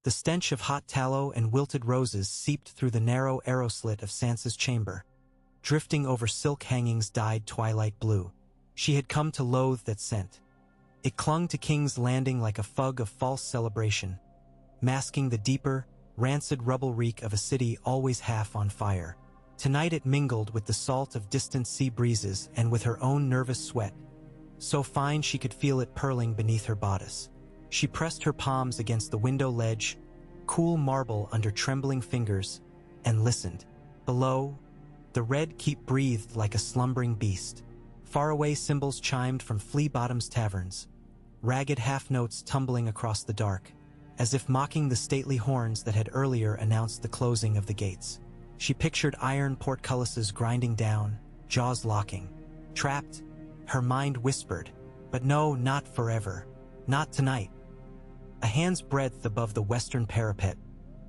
The stench of hot tallow and wilted roses seeped through the narrow arrow slit of Sansa's chamber, drifting over silk hangings dyed twilight blue. She had come to loathe that scent. It clung to King's Landing like a fug of false celebration, masking the deeper, rancid rubble reek of a city always half on fire. Tonight it mingled with the salt of distant sea breezes and with her own nervous sweat, so fine she could feel it purling beneath her bodice. She pressed her palms against the window ledge, cool marble under trembling fingers, and listened. Below, the red keep breathed like a slumbering beast. Faraway cymbals chimed from Flea Bottom's taverns, ragged half-notes tumbling across the dark, as if mocking the stately horns that had earlier announced the closing of the gates. She pictured iron portcullises grinding down, jaws locking. Trapped, her mind whispered, but no, not forever. Not tonight. A hand's breadth above the western parapet,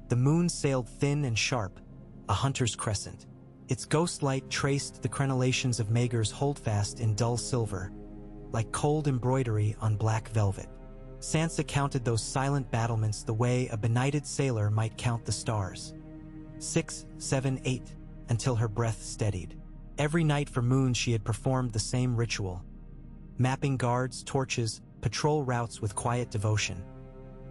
the moon sailed thin and sharp, a hunter's crescent. Its ghost light traced the crenellations of Maegor's holdfast in dull silver, like cold embroidery on black velvet. Sansa counted those silent battlements the way a benighted sailor might count the stars. 6, 7, 8, until her breath steadied. Every night for moons she had performed the same ritual, mapping guards, torches, patrol routes with quiet devotion.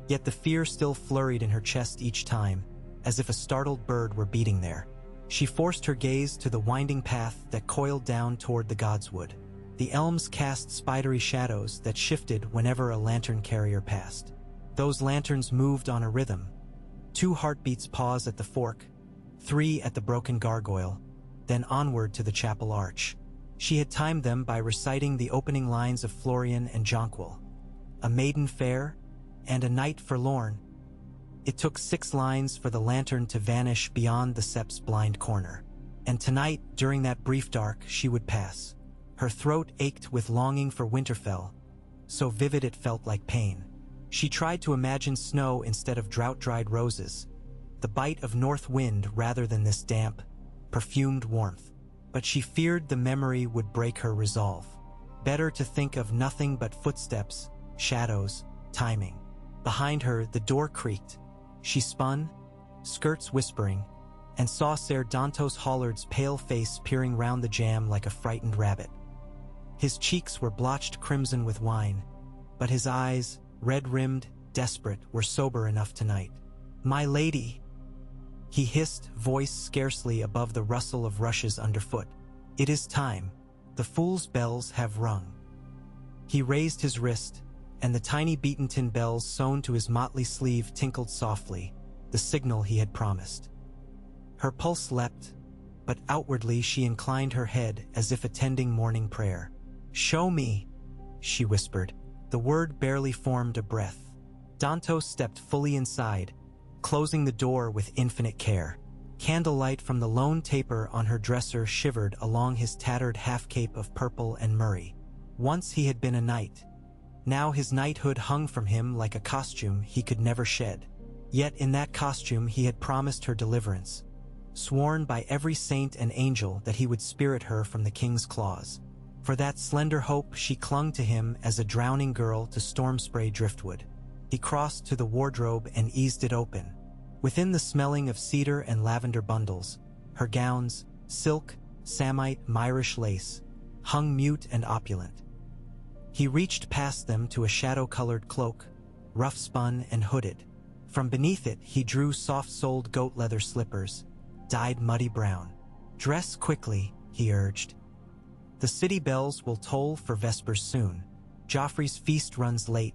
Yet the fear still flurried in her chest each time, as if a startled bird were beating there. She forced her gaze to the winding path that coiled down toward the godswood. The elms cast spidery shadows that shifted whenever a lantern carrier passed. Those lanterns moved on a rhythm. 2 heartbeats pause at the fork, 3 at the broken gargoyle, then onward to the chapel arch. She had timed them by reciting the opening lines of Florian and Jonquil. A maiden fair, and a knight forlorn. It took 6 lines for the lantern to vanish beyond the sept's blind corner. And tonight, during that brief dark, she would pass. Her throat ached with longing for Winterfell, so vivid it felt like pain. She tried to imagine snow instead of drought-dried roses, the bite of north wind rather than this damp, perfumed warmth. But she feared the memory would break her resolve. Better to think of nothing but footsteps, shadows, timing. Behind her, the door creaked. She spun, skirts whispering, and saw Ser Dantos Hollard's pale face peering round the jam like a frightened rabbit. His cheeks were blotched crimson with wine, but his eyes, red-rimmed, desperate, were sober enough tonight. "My lady," he hissed, voice scarcely above the rustle of rushes underfoot. "It is time. The fool's bells have rung." He raised his wrist, and the tiny beaten tin bells sewn to his motley sleeve tinkled softly, the signal he had promised. Her pulse leapt, but outwardly she inclined her head as if attending morning prayer. "Show me," she whispered. The word barely formed a breath. Dantos stepped fully inside, closing the door with infinite care. Candlelight from the lone taper on her dresser shivered along his tattered half-cape of purple and murrey. Once he had been a knight. Now his knighthood hung from him like a costume he could never shed. Yet in that costume he had promised her deliverance, sworn by every saint and angel that he would spirit her from the king's claws. For that slender hope she clung to him as a drowning girl to storm-spray driftwood. He crossed to the wardrobe and eased it open. Within the smelling of cedar and lavender bundles, her gowns, silk, samite, Myrish lace, hung mute and opulent. He reached past them to a shadow-colored cloak, rough-spun and hooded. From beneath it he drew soft-soled goat-leather slippers, dyed muddy brown. "Dress quickly," he urged. "The city bells will toll for vespers soon. Joffrey's feast runs late,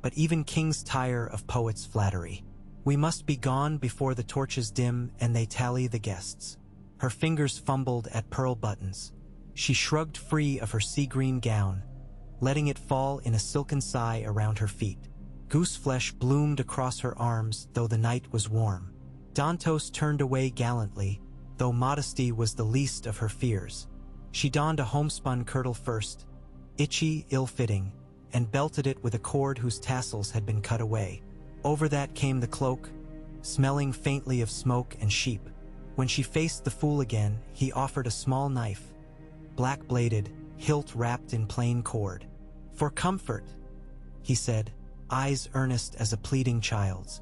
but even kings tire of poets' flattery. We must be gone before the torches dim and they tally the guests." Her fingers fumbled at pearl buttons. She shrugged free of her sea-green gown, letting it fall in a silken sigh around her feet. Gooseflesh bloomed across her arms, though the night was warm. Dantos turned away gallantly, though modesty was the least of her fears. She donned a homespun kirtle first, itchy, ill-fitting, and belted it with a cord whose tassels had been cut away. Over that came the cloak, smelling faintly of smoke and sheep. When she faced the fool again, he offered a small knife, black-bladed, hilt wrapped in plain cord. "For comfort," he said, eyes earnest as a pleading child's.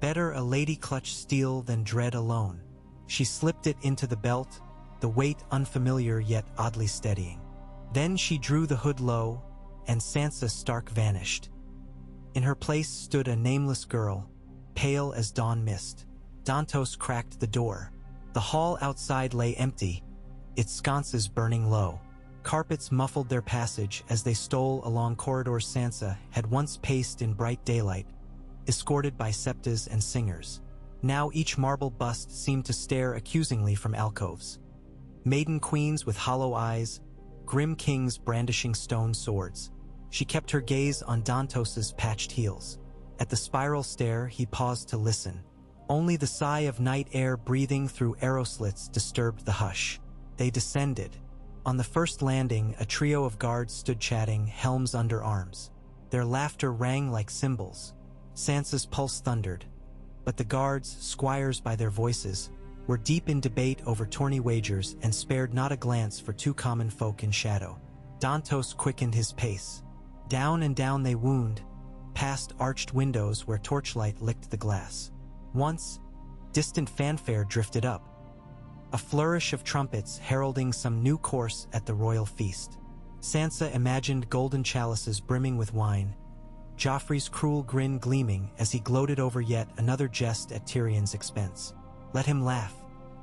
Better a lady clutch steel than dread alone. She slipped it into the belt, the weight unfamiliar yet oddly steadying. Then she drew the hood low, and Sansa Stark vanished. In her place stood a nameless girl, pale as dawn mist. Dantos cracked the door. The hall outside lay empty, its sconces burning low. Carpets muffled their passage as they stole along corridors Sansa had once paced in bright daylight, escorted by septas and singers. Now each marble bust seemed to stare accusingly from alcoves. Maiden queens with hollow eyes, grim kings brandishing stone swords. She kept her gaze on Dantos's patched heels. At the spiral stair, he paused to listen. Only the sigh of night air breathing through arrow slits disturbed the hush. They descended. On the first landing, a trio of guards stood chatting, helms under arms. Their laughter rang like cymbals. Sansa's pulse thundered. But the guards, squires by their voices, were deep in debate over tourney wagers and spared not a glance for two common folk in shadow. Dantos quickened his pace. Down and down they wound, past arched windows where torchlight licked the glass. Once, distant fanfare drifted up, a flourish of trumpets heralding some new course at the royal feast. Sansa imagined golden chalices brimming with wine, Joffrey's cruel grin gleaming as he gloated over yet another jest at Tyrion's expense. Let him laugh.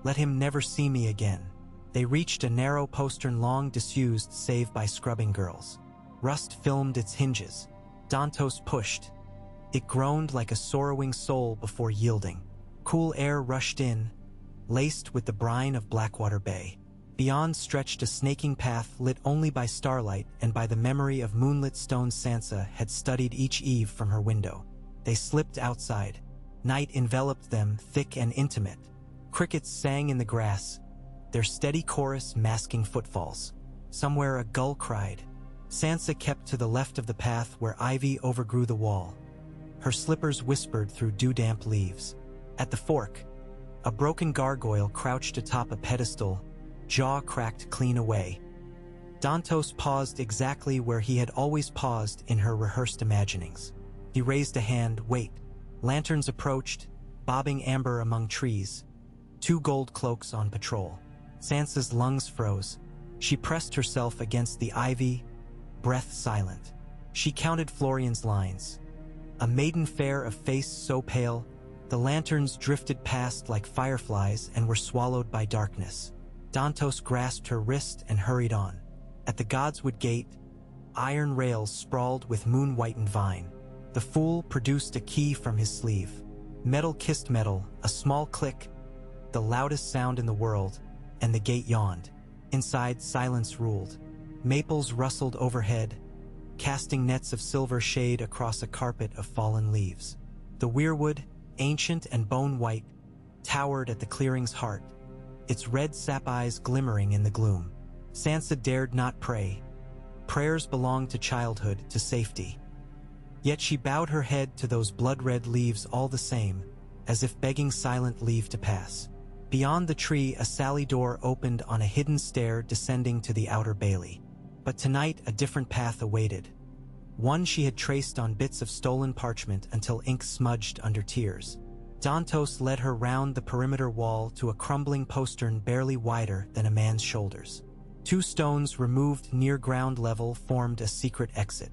Let him never see me again. They reached a narrow postern long disused save by scrubbing girls. Rust filmed its hinges. Dantos pushed. It groaned like a sorrowing soul before yielding. Cool air rushed in, laced with the brine of Blackwater Bay. Beyond stretched a snaking path lit only by starlight and by the memory of moonlit stones Sansa had studied each eve from her window. They slipped outside. Night enveloped them, thick and intimate. Crickets sang in the grass, their steady chorus masking footfalls. Somewhere a gull cried. Sansa kept to the left of the path where ivy overgrew the wall. Her slippers whispered through dew-damp leaves. At the fork, a broken gargoyle crouched atop a pedestal, jaw cracked clean away. Dantos paused exactly where he had always paused in her rehearsed imaginings. He raised a hand, wait. Lanterns approached, bobbing amber among trees. 2 gold cloaks on patrol. Sansa's lungs froze. She pressed herself against the ivy, breath silent. She counted Florian's lines. A maiden fair of face so pale, the lanterns drifted past like fireflies and were swallowed by darkness. Dantos grasped her wrist and hurried on. At the Godswood Gate, iron rails sprawled with moon-whitened vine. The fool produced a key from his sleeve. Metal kissed metal, a small click, the loudest sound in the world, and the gate yawned. Inside, silence ruled. Maples rustled overhead, casting nets of silver shade across a carpet of fallen leaves. The weirwood, ancient and bone-white, towered at the clearing's heart, its red sap eyes glimmering in the gloom. Sansa dared not pray. Prayers belonged to childhood, to safety. Yet she bowed her head to those blood-red leaves all the same, as if begging silent leave to pass. Beyond the tree, a sally door opened on a hidden stair descending to the outer bailey. But tonight, a different path awaited. One she had traced on bits of stolen parchment until ink smudged under tears. Dantos led her round the perimeter wall to a crumbling postern barely wider than a man's shoulders. 2 stones removed near ground level formed a secret exit.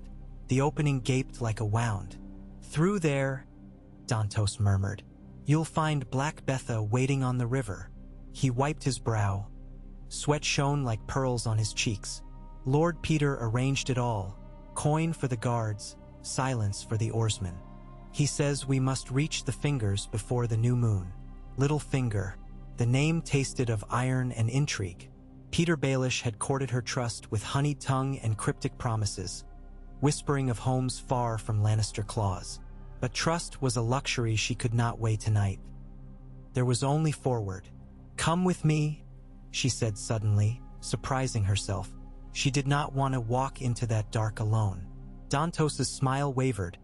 The opening gaped like a wound. Through there, Dantos murmured, you'll find Black Betha waiting on the river. He wiped his brow. Sweat shone like pearls on his cheeks. Lord Peter arranged it all. Coin for the guards, silence for the oarsmen. He says we must reach the Fingers before the new moon. Little Finger. The name tasted of iron and intrigue. Peter Baelish had courted her trust with honeyed tongue and cryptic promises, whispering of homes far from Lannister claws. But trust was a luxury she could not weigh tonight. There was only forward. Come with me, she said suddenly, surprising herself. She did not want to walk into that dark alone. Dantos's smile wavered,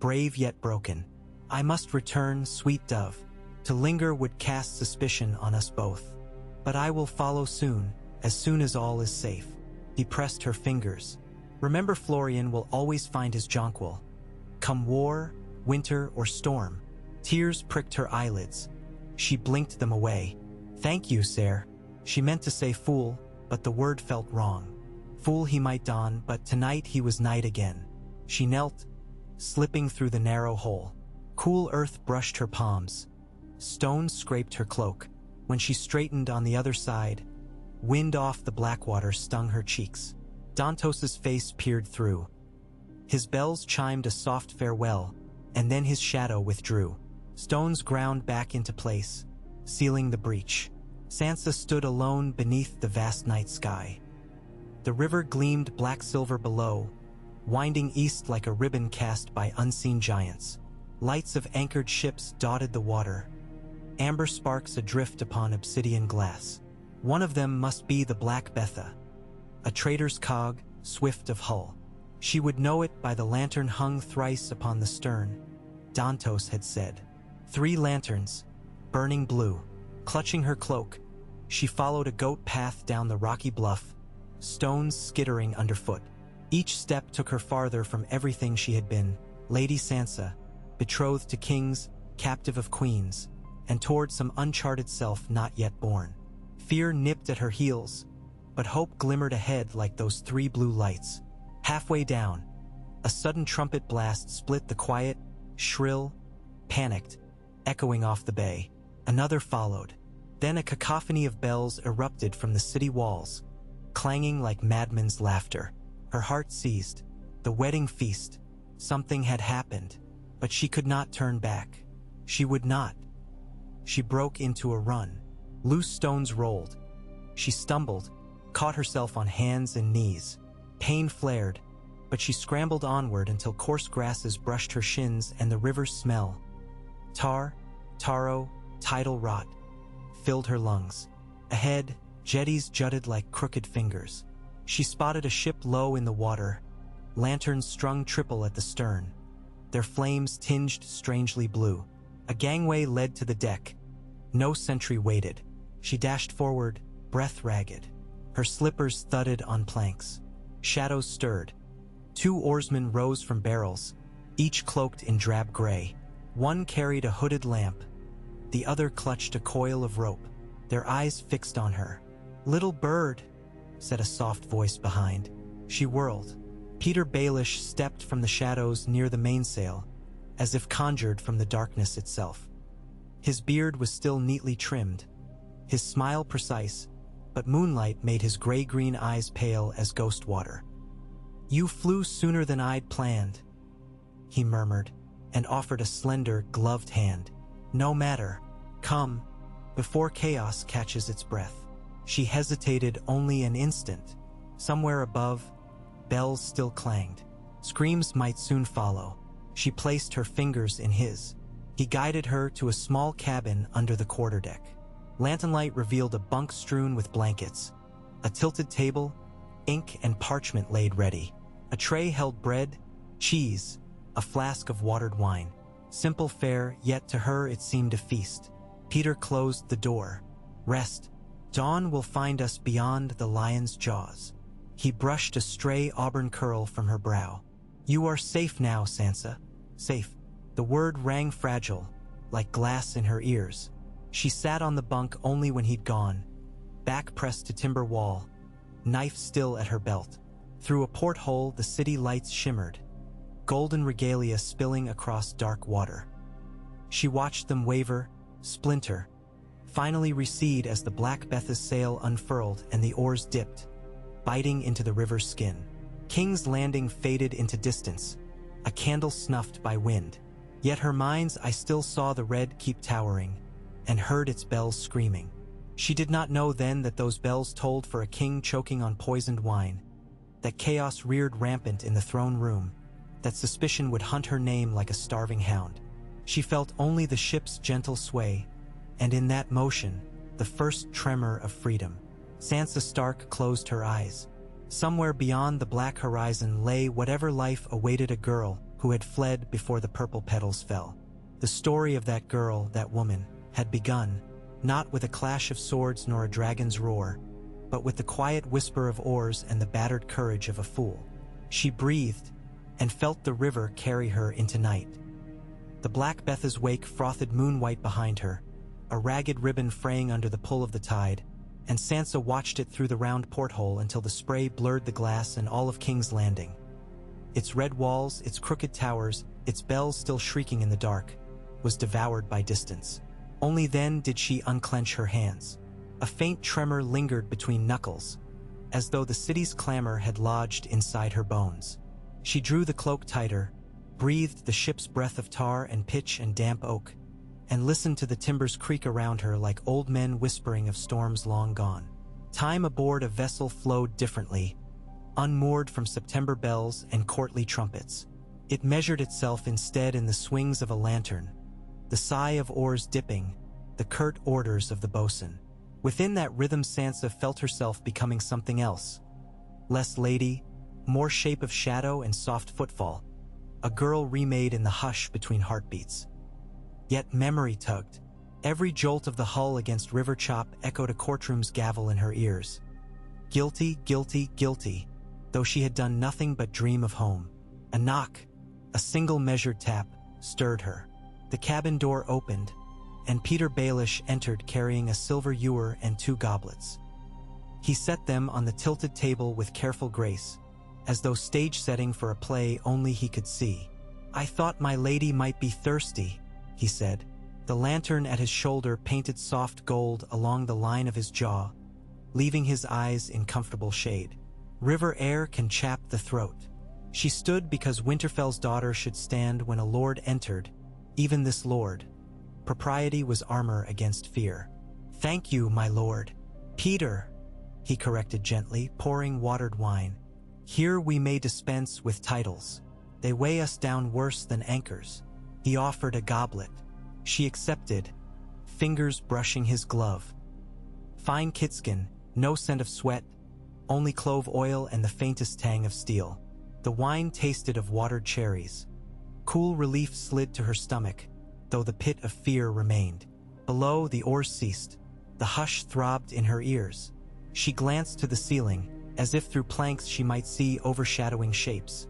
brave yet broken. I must return, sweet dove. To linger would cast suspicion on us both. But I will follow soon as all is safe. He pressed her fingers. Remember, Florian will always find his jonquil. Come war, winter, or storm. Tears pricked her eyelids. She blinked them away. "Thank you, sir." She meant to say fool, but the word felt wrong. Fool he might don, but tonight he was knight again. She knelt, slipping through the narrow hole. Cool earth brushed her palms. Stones scraped her cloak. When she straightened on the other side, wind off the black water stung her cheeks. Dantos's face peered through. His bells chimed a soft farewell, and then his shadow withdrew. Stones ground back into place, sealing the breach. Sansa stood alone beneath the vast night sky. The river gleamed black-silver below, winding east like a ribbon cast by unseen giants. Lights of anchored ships dotted the water, amber sparks adrift upon obsidian glass. One of them must be the Black Betha, a trader's cog, swift of hull. She would know it by the lantern hung thrice upon the stern, Dantos had said. 3 lanterns, burning blue. Clutching her cloak, she followed a goat path down the rocky bluff, stones skittering underfoot. Each step took her farther from everything she had been, Lady Sansa, betrothed to kings, captive of queens, and toward some uncharted self not yet born. Fear nipped at her heels, but hope glimmered ahead like those 3 blue lights. Halfway down, a sudden trumpet blast split the quiet, shrill, panicked, echoing off the bay. Another followed. Then a cacophony of bells erupted from the city walls, clanging like madmen's laughter. Her heart seized. The wedding feast. Something had happened, but she could not turn back. She would not. She broke into a run. Loose stones rolled. She stumbled, caught herself on hands and knees. Pain flared, but she scrambled onward until coarse grasses brushed her shins and the river's smell, taro, tidal rot, filled her lungs. Ahead, jetties jutted like crooked fingers. She spotted a ship low in the water, lanterns strung triple at the stern, their flames tinged strangely blue. A gangway led to the deck. No sentry waited. She dashed forward, breath ragged. Her slippers thudded on planks. Shadows stirred. 2 oarsmen rose from barrels, each cloaked in drab gray. One carried a hooded lamp. The other clutched a coil of rope, their eyes fixed on her. "Little bird," said a soft voice behind. She whirled. Peter Baelish stepped from the shadows near the mainsail, as if conjured from the darkness itself. His beard was still neatly trimmed, his smile precise, but moonlight made his gray-green eyes pale as ghost water. "You flew sooner than I'd planned," he murmured, and offered a slender, gloved hand. "No matter. Come, before chaos catches its breath." She hesitated only an instant. Somewhere above, bells still clanged. Screams might soon follow. She placed her fingers in his. He guided her to a small cabin under the quarterdeck. Lanternlight revealed a bunk strewn with blankets, a tilted table, ink and parchment laid ready. A tray held bread, cheese, a flask of watered wine. Simple fare, yet to her it seemed a feast. Peter closed the door. "Rest. Dawn will find us beyond the lion's jaws." He brushed a stray auburn curl from her brow. "You are safe now, Sansa. Safe." The word rang fragile, like glass in her ears. She sat on the bunk only when he'd gone, back pressed to timber wall, knife still at her belt. Through a porthole, the city lights shimmered, golden regalia spilling across dark water. She watched them waver, splinter, finally recede as the Black Betha's sail unfurled and the oars dipped, biting into the river's skin. King's Landing faded into distance, a candle snuffed by wind. Yet her mind's eye still saw the red keep towering, and heard its bells screaming. She did not know then that those bells tolled for a king choking on poisoned wine, that chaos reared rampant in the throne room, that suspicion would hunt her name like a starving hound. She felt only the ship's gentle sway, and in that motion, the first tremor of freedom. Sansa Stark closed her eyes. Somewhere beyond the black horizon lay whatever life awaited a girl who had fled before the purple petals fell. The story of that girl, that woman, had begun, not with a clash of swords nor a dragon's roar, but with the quiet whisper of oars and the battered courage of a fool. She breathed, and felt the river carry her into night. The Black Betha's wake frothed moon-white behind her, a ragged ribbon fraying under the pull of the tide, and Sansa watched it through the round porthole until the spray blurred the glass and all of King's Landing. Its red walls, its crooked towers, its bells still shrieking in the dark, was devoured by distance. Only then did she unclench her hands. A faint tremor lingered between knuckles, as though the city's clamor had lodged inside her bones. She drew the cloak tighter, breathed the ship's breath of tar and pitch and damp oak, and listened to the timbers creak around her like old men whispering of storms long gone. Time aboard a vessel flowed differently, unmoored from September bells and courtly trumpets. It measured itself instead in the swings of a lantern, the sigh of oars dipping, the curt orders of the boatswain. Within that rhythm Sansa felt herself becoming something else. Less lady, more shape of shadow and soft footfall, a girl remade in the hush between heartbeats. Yet memory tugged. Every jolt of the hull against river chop echoed a courtroom's gavel in her ears. Guilty, guilty, guilty, though she had done nothing but dream of home. A knock, a single measured tap, stirred her. The cabin door opened, and Peter Baelish entered carrying a silver ewer and 2 goblets. He set them on the tilted table with careful grace, as though stage setting for a play only he could see. "I thought my lady might be thirsty," he said. The lantern at his shoulder painted soft gold along the line of his jaw, leaving his eyes in comfortable shade. River air can chap the throat. She stood because Winterfell's daughter should stand when a lord entered, even this lord. Propriety was armor against fear. "Thank you, my lord." "Peter," he corrected gently, pouring watered wine. "Here we may dispense with titles. They weigh us down worse than anchors." He offered a goblet. She accepted, fingers brushing his glove. Fine kitskin, no scent of sweat, only clove oil and the faintest tang of steel. The wine tasted of watered cherries. Cool relief slid to her stomach, though the pit of fear remained. Below, the oars ceased. The hush throbbed in her ears. She glanced to the ceiling, as if through planks she might see overshadowing shapes.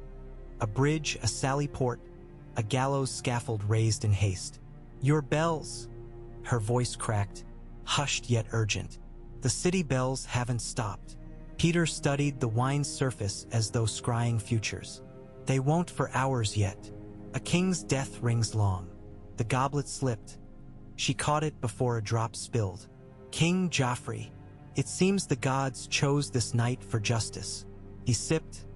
A bridge, a sally port, a gallows scaffold raised in haste. "Your bells!" Her voice cracked, hushed yet urgent. "The city bells haven't stopped." Peter studied the wine's surface as though scrying futures. "They won't for hours yet. A king's death rings long." The goblet slipped. She caught it before a drop spilled. "King Joffrey, it seems the gods chose this night for justice." He sipped,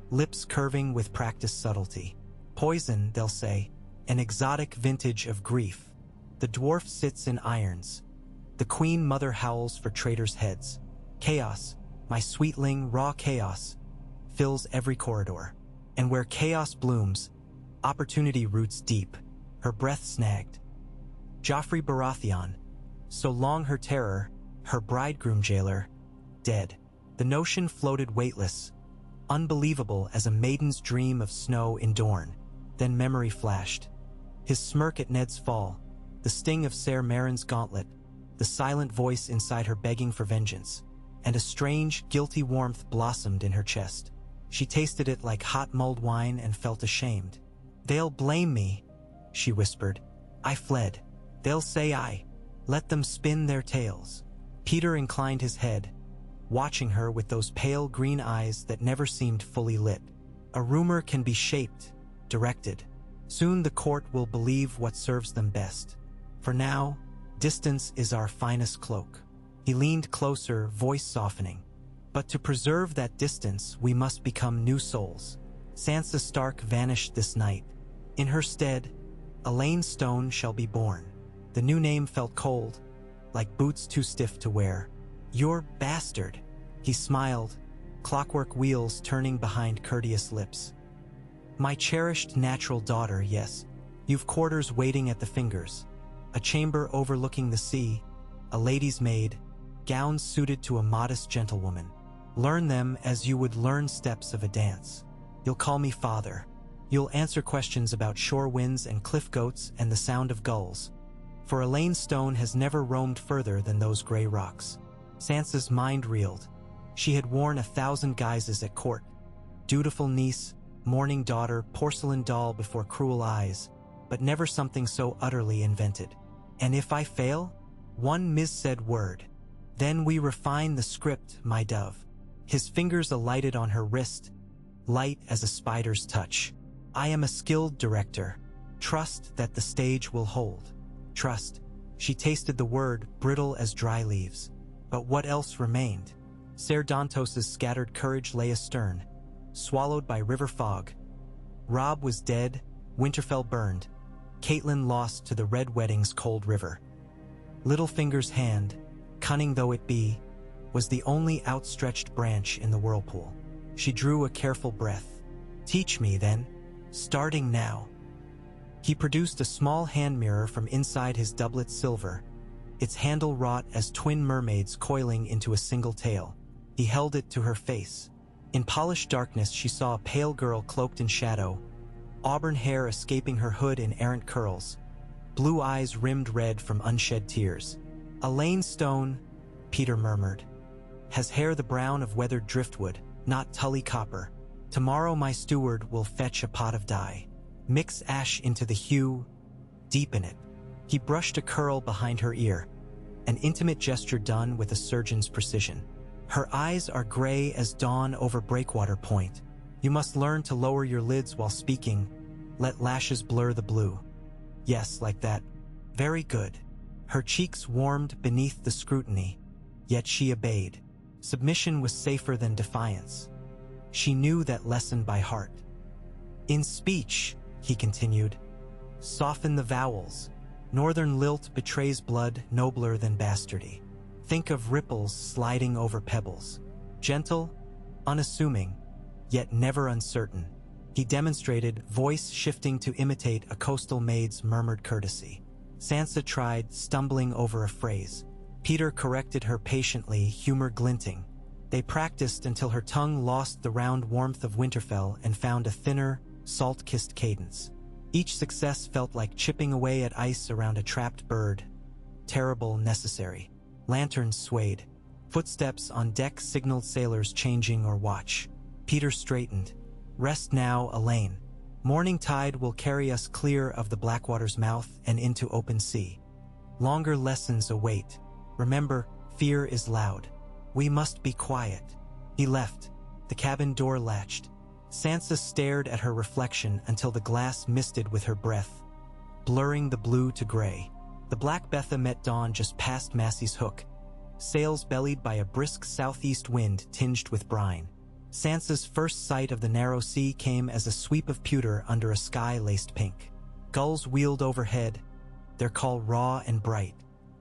lips curving with practiced subtlety. "Poison, they'll say, an exotic vintage of grief. The dwarf sits in irons. The queen mother howls for traitors' heads. Chaos, my sweetling, raw chaos, fills every corridor. And where chaos blooms, opportunity roots deep." Her breath snagged. Joffrey Baratheon, so long her terror, her bridegroom jailer, dead. The notion floated weightless, unbelievable as a maiden's dream of snow in Dorne. Then memory flashed. His smirk at Ned's fall, the sting of Ser Meryn's gauntlet, the silent voice inside her begging for vengeance, and a strange, guilty warmth blossomed in her chest. She tasted it like hot mulled wine and felt ashamed. "They'll blame me," she whispered. "I fled. They'll say I let them spin their tales." Peter inclined his head, watching her with those pale green eyes that never seemed fully lit. "A rumor can be shaped, directed. Soon the court will believe what serves them best. For now, distance is our finest cloak." He leaned closer, voice softening. "But to preserve that distance, we must become new souls." Sansa Stark vanished this night. In her stead, Elaine Stone shall be born. The new name felt cold, like boots too stiff to wear. "You're bastard." He smiled, clockwork wheels turning behind courteous lips. "My cherished natural daughter, yes. You've quarters waiting at the fingers. A chamber overlooking the sea, a lady's maid, gowns suited to a modest gentlewoman. Learn them as you would learn steps of a dance. You'll call me father. You'll answer questions about shore winds and cliff goats and the sound of gulls. For Elaine Stone has never roamed further than those gray rocks." Sansa's mind reeled. She had worn 1,000 guises at court. Dutiful niece, mourning daughter, porcelain doll before cruel eyes. but never something so utterly invented. And if I fail? One missaid word. Then we refine the script, my dove. His fingers alighted on her wrist, light as a spider's touch. I am a skilled director. Trust that the stage will hold. Trust. She tasted the word, brittle as dry leaves. But what else remained? Ser Dantos's scattered courage lay astern, swallowed by river fog. Robb was dead, Winterfell burned, Catelyn lost to the Red Wedding's cold river. Littlefinger's hand, cunning though it be, was the only outstretched branch in the whirlpool. She drew a careful breath. Teach me, then, starting now. He produced a small hand mirror from inside his doublet's silver, its handle wrought as twin mermaids coiling into a single tail. He held it to her face. In polished darkness she saw a pale girl cloaked in shadow, auburn hair escaping her hood in errant curls, blue eyes rimmed red from unshed tears. Elaine Stone, Peter murmured, has hair the brown of weathered driftwood, not tully copper. Tomorrow my steward will fetch a pot of dye. Mix ash into the hue, deepen it. He brushed a curl behind her ear, an intimate gesture done with a surgeon's precision. Her eyes are gray as dawn over Breakwater Point. You must learn to lower your lids while speaking. Let lashes blur the blue. Yes, like that. Very good. Her cheeks warmed beneath the scrutiny, yet she obeyed. Submission was safer than defiance. She knew that lesson by heart. In speech, he continued, soften the vowels. Northern lilt betrays blood nobler than bastardy. Think of ripples sliding over pebbles. Gentle, unassuming, yet never uncertain. He demonstrated, voice shifting to imitate a coastal maid's murmured courtesy. Sansa tried, stumbling over a phrase. Peter corrected her patiently, humor glinting. They practiced until her tongue lost the round warmth of Winterfell and found a thinner, salt-kissed cadence. Each success felt like chipping away at ice around a trapped bird. Terrible, necessary. Lanterns swayed. Footsteps on deck signaled sailors changing or watch. Peter straightened. Rest now, Elaine. Morning tide will carry us clear of the Blackwater's mouth and into open sea. Longer lessons await. Remember, fear is loud. We must be quiet. He left. The cabin door latched. Sansa stared at her reflection until the glass misted with her breath, blurring the blue to gray. The Black Betha met dawn just past Massey's Hook, sails bellied by a brisk southeast wind tinged with brine. Sansa's first sight of the narrow sea came as a sweep of pewter under a sky laced pink. Gulls wheeled overhead, their call raw and bright.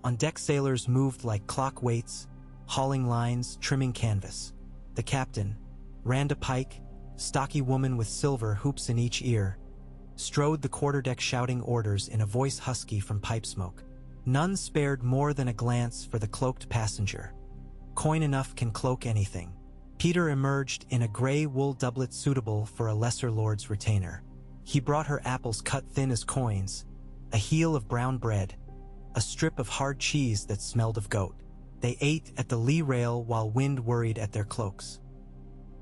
On deck sailors moved like clock weights, hauling lines, trimming canvas. The captain, Randa Pike, stocky woman with silver hoops in each ear, strode the quarterdeck shouting orders in a voice husky from pipe smoke. None spared more than a glance for the cloaked passenger. Coin enough can cloak anything. Peter emerged in a gray wool doublet suitable for a lesser lord's retainer. He brought her apples cut thin as coins, a heel of brown bread, a strip of hard cheese that smelled of goat. They ate at the lee rail while wind worried at their cloaks.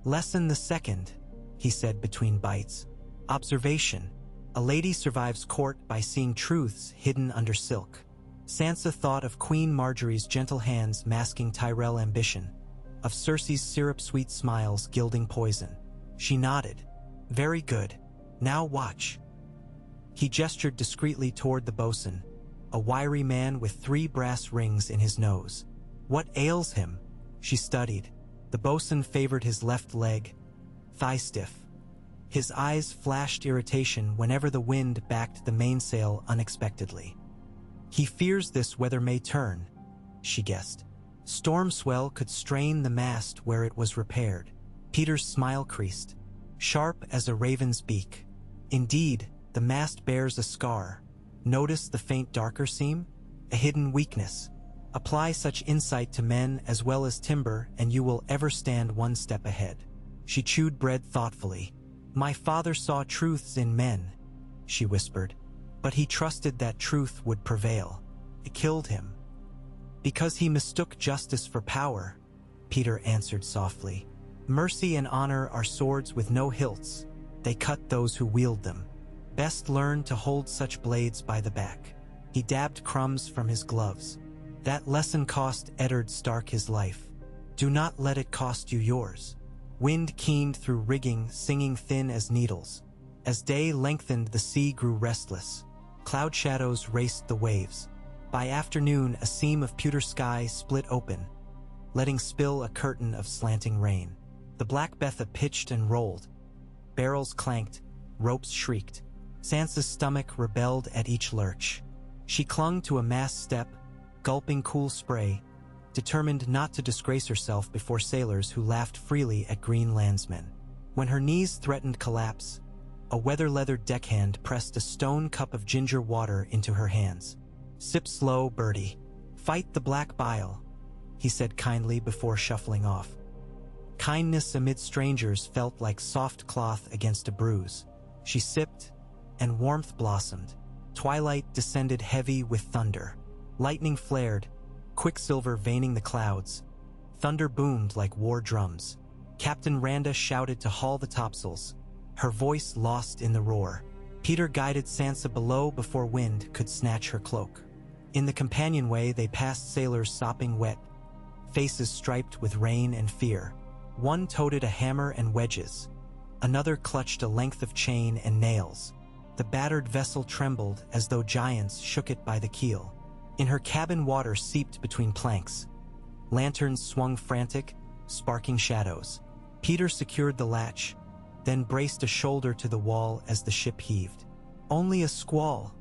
Lesson the second, he said between bites. Observation. A lady survives court by seeing truths hidden under silk. Sansa thought of Queen Marjorie's gentle hands masking Tyrell ambition, of Cersei's syrup-sweet smiles gilding poison. She nodded. Very good. Now watch. He gestured discreetly toward the bosun, a wiry man with 3 brass rings in his nose. What ails him? She studied. The bosun favored his left leg, thigh stiff. His eyes flashed irritation whenever the wind backed the mainsail unexpectedly. He fears this weather may turn, she guessed. Storm swell could strain the mast where it was repaired. Peter's smile creased, sharp as a raven's beak. Indeed, the mast bears a scar. Notice the faint darker seam? A hidden weakness. Apply such insight to men as well as timber, and you will ever stand one step ahead. She chewed bread thoughtfully. My father saw truths in men, she whispered, but he trusted that truth would prevail. It killed him. Because he mistook justice for power, Peter answered softly. Mercy and honor are swords with no hilts. They cut those who wield them. Best learn to hold such blades by the back. He dabbed crumbs from his gloves. That lesson cost Eddard Stark his life. Do not let it cost you yours. Wind keened through rigging, singing thin as needles. As day lengthened, the sea grew restless. Cloud shadows raced the waves. By afternoon, a seam of pewter sky split open, letting spill a curtain of slanting rain. The Black Betha pitched and rolled. Barrels clanked, ropes shrieked. Sansa's stomach rebelled at each lurch. She clung to a mast step, gulping cool spray, determined not to disgrace herself before sailors who laughed freely at green landsmen. When her knees threatened collapse, a weather-leathered deckhand pressed a stone cup of ginger water into her hands. "Sip slow, birdie. Fight the black bile," he said kindly before shuffling off. Kindness amid strangers felt like soft cloth against a bruise. She sipped, and warmth blossomed. Twilight descended heavy with thunder. Lightning flared, quicksilver veining the clouds. Thunder boomed like war drums. Captain Randa shouted to haul the topsails, her voice lost in the roar. Peter guided Sansa below before wind could snatch her cloak. In the companionway they passed sailors sopping wet, faces striped with rain and fear. One toted a hammer and wedges. Another clutched a length of chain and nails. The battered vessel trembled as though giants shook it by the keel. In her cabin, water seeped between planks. Lanterns swung frantic, sparking shadows. Peter secured the latch, then braced a shoulder to the wall as the ship heaved. "Only a squall,"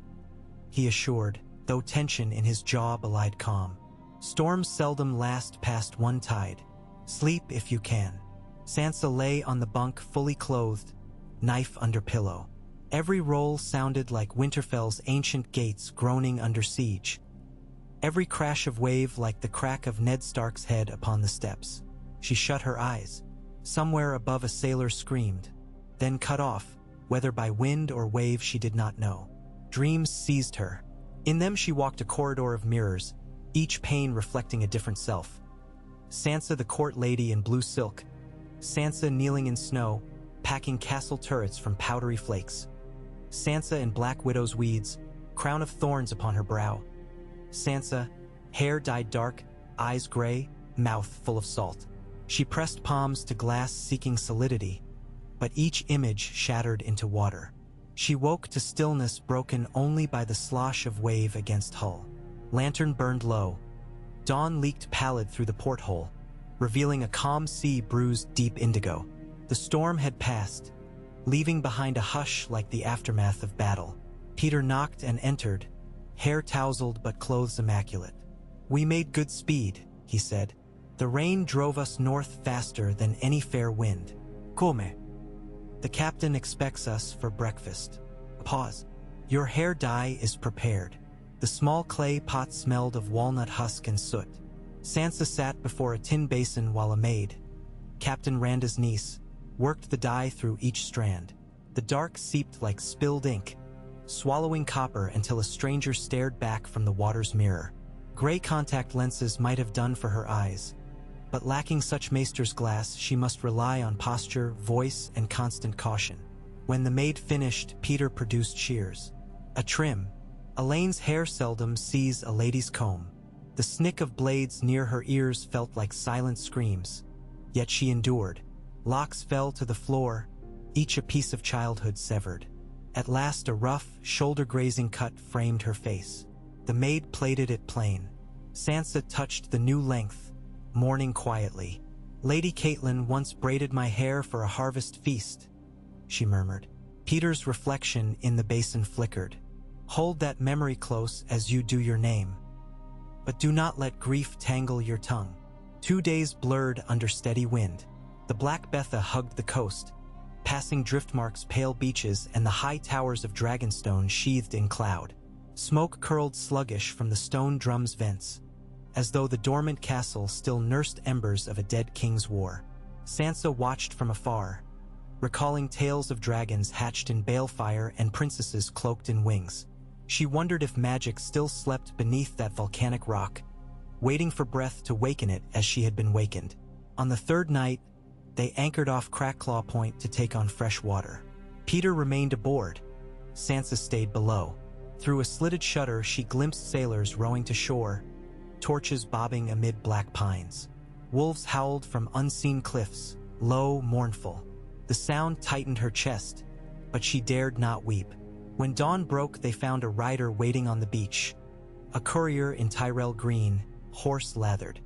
he assured, though tension in his jaw belied calm. "Storms seldom last past one tide. Sleep if you can." Sansa lay on the bunk fully clothed, knife under pillow. Every roll sounded like Winterfell's ancient gates groaning under siege. Every crash of wave like the crack of Ned Stark's head upon the steps. She shut her eyes. Somewhere above a sailor screamed, then cut off, whether by wind or wave she did not know. Dreams seized her. In them she walked a corridor of mirrors, each pane reflecting a different self. Sansa the court lady in blue silk. Sansa kneeling in snow, packing castle turrets from powdery flakes. Sansa in Black Widow's weeds, crown of thorns upon her brow. Sansa, hair dyed dark, eyes gray, mouth full of salt. She pressed palms to glass seeking solidity, but each image shattered into water. She woke to stillness broken only by the slosh of wave against hull. Lantern burned low. Dawn leaked pallid through the porthole, revealing a calm sea bruised deep indigo. The storm had passed, leaving behind a hush like the aftermath of battle. Peter knocked and entered, hair tousled but clothes immaculate. "We made good speed," he said. "The rain drove us north faster than any fair wind. Come. The captain expects us for breakfast." Pause. "Your hair dye is prepared." The small clay pot smelled of walnut husk and soot. Sansa sat before a tin basin while a maid, Captain Randa's niece, worked the dye through each strand. The dark seeped like spilled ink, swallowing copper until a stranger stared back from the water's mirror. Gray contact lenses might have done for her eyes, but lacking such maester's glass, she must rely on posture, voice, and constant caution. When the maid finished, Peter produced shears. A trim. Elaine's hair seldom sees a lady's comb. The snick of blades near her ears felt like silent screams. Yet she endured. Locks fell to the floor, each a piece of childhood severed. At last a rough, shoulder-grazing cut framed her face. The maid plaited it plain. Sansa touched the new length, mourning quietly. "Lady Catelyn once braided my hair for a harvest feast," she murmured. Peter's reflection in the basin flickered. "Hold that memory close as you do your name. But do not let grief tangle your tongue." 2 days blurred under steady wind. The Black Betha hugged the coast, passing driftmarks, pale beaches, and the high towers of Dragonstone sheathed in cloud. Smoke curled sluggish from the stone drum's vents, as though the dormant castle still nursed embers of a dead king's war. Sansa watched from afar, recalling tales of dragons hatched in balefire and princesses cloaked in wings. She wondered if magic still slept beneath that volcanic rock, waiting for breath to waken it as she had been wakened. On the third night, they anchored off Crackclaw Point to take on fresh water. Peter remained aboard, Sansa stayed below. Through a slitted shutter, she glimpsed sailors rowing to shore, torches bobbing amid black pines. Wolves howled from unseen cliffs, low, mournful. The sound tightened her chest, but she dared not weep. When dawn broke, they found a rider waiting on the beach, a courier in Tyrell green, horse-lathered.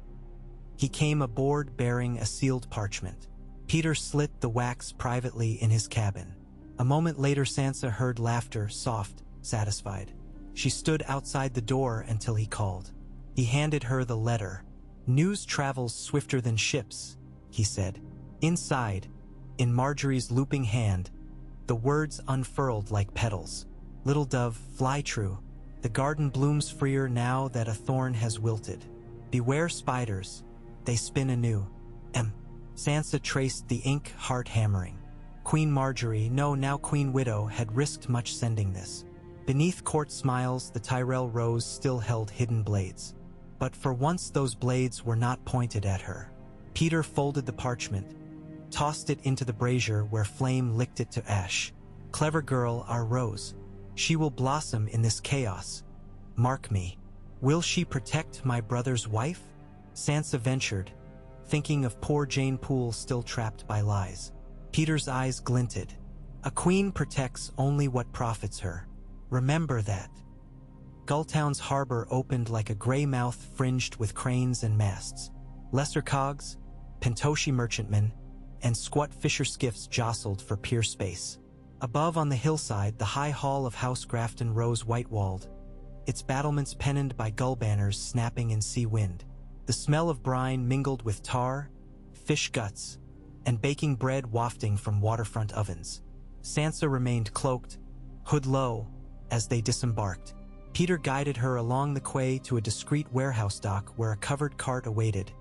He came aboard bearing a sealed parchment. Peter slit the wax privately in his cabin. A moment later, Sansa heard laughter, soft, satisfied. She stood outside the door until he called. He handed her the letter. "News travels swifter than ships," he said. Inside, in Marjorie's looping hand, the words unfurled like petals. "Little dove, fly true. The garden blooms freer now that a thorn has wilted. Beware spiders, they spin anew." Sansa traced the ink, heart hammering. Queen Marjorie, no, now Queen Widow, had risked much sending this. Beneath court smiles, the Tyrell rose still held hidden blades. But for once those blades were not pointed at her. Peter folded the parchment, tossed it into the brazier where flame licked it to ash. "Clever girl, our Rose. She will blossom in this chaos. Mark me. Will she protect my brother's wife?" Sansa ventured, thinking of poor Jane Poole still trapped by lies. Peter's eyes glinted. "A queen protects only what profits her. Remember that." Gulltown's harbor opened like a gray mouth fringed with cranes and masts. Lesser cogs, Pentoshi merchantmen, and squat fisher skiffs jostled for pier space. Above on the hillside, the high hall of House Grafton rose white-walled, its battlements pennoned by gull banners snapping in sea wind. The smell of brine mingled with tar, fish guts, and baking bread wafting from waterfront ovens. Sansa remained cloaked, hood low, as they disembarked. Peter guided her along the quay to a discreet warehouse dock where a covered cart awaited,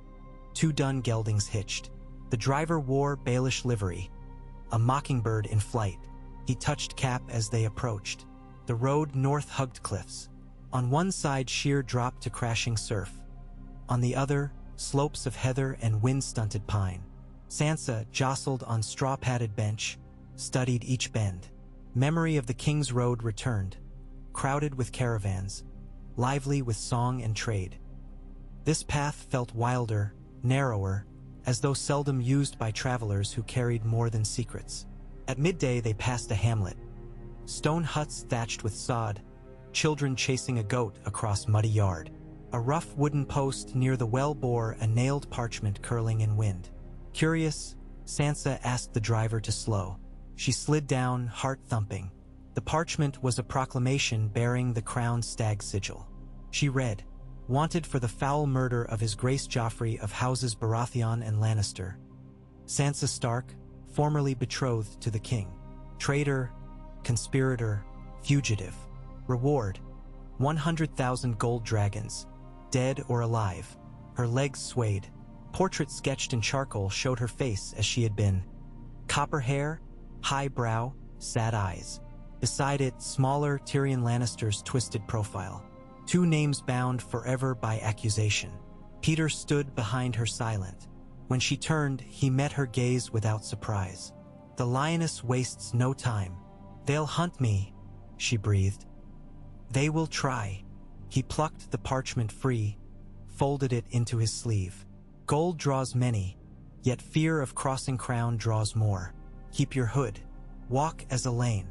2 dun geldings hitched. The driver wore Baelish livery, a mockingbird in flight. He touched cap as they approached. The road north hugged cliffs. On one side, sheer drop to crashing surf. On the other, slopes of heather and wind-stunted pine. Sansa, jostled on straw-padded bench, studied each bend. Memory of the King's Road returned, crowded with caravans, lively with song and trade. This path felt wilder, narrower, as though seldom used by travelers who carried more than secrets. At midday they passed a hamlet. Stone huts thatched with sod, children chasing a goat across muddy yard. A rough wooden post near the well bore a nailed parchment curling in wind. Curious, Sansa asked the driver to slow. She slid down, heart thumping. The parchment was a proclamation bearing the crowned stag sigil. She read, "Wanted for the foul murder of His Grace Joffrey of houses Baratheon and Lannister. Sansa Stark, formerly betrothed to the king. Traitor, conspirator, fugitive. Reward, 100,000 gold dragons, dead or alive." Her legs swayed. Portrait sketched in charcoal showed her face as she had been. Copper hair, high brow, sad eyes. Beside it, smaller Tyrion Lannister's twisted profile. 2 names bound forever by accusation. Peter stood behind her silent. When she turned, he met her gaze without surprise. "The lioness wastes no time. They'll hunt me," she breathed. "They will try." He plucked the parchment free, folded it into his sleeve. "Gold draws many, yet fear of crossing crown draws more. Keep your hood. Walk as a lane."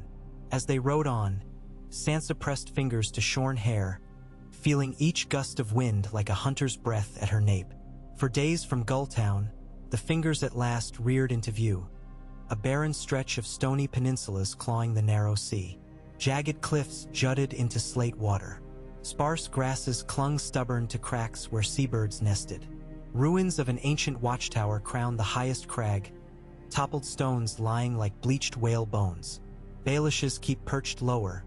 As they rode on, Sansa pressed fingers to shorn hair, feeling each gust of wind like a hunter's breath at her nape. For days from Gulltown, the fingers at last reared into view, a barren stretch of stony peninsulas clawing the narrow sea. Jagged cliffs jutted into slate water. Sparse grasses clung stubborn to cracks where seabirds nested. Ruins of an ancient watchtower crowned the highest crag, toppled stones lying like bleached whale bones. Baelishes keep perched lower,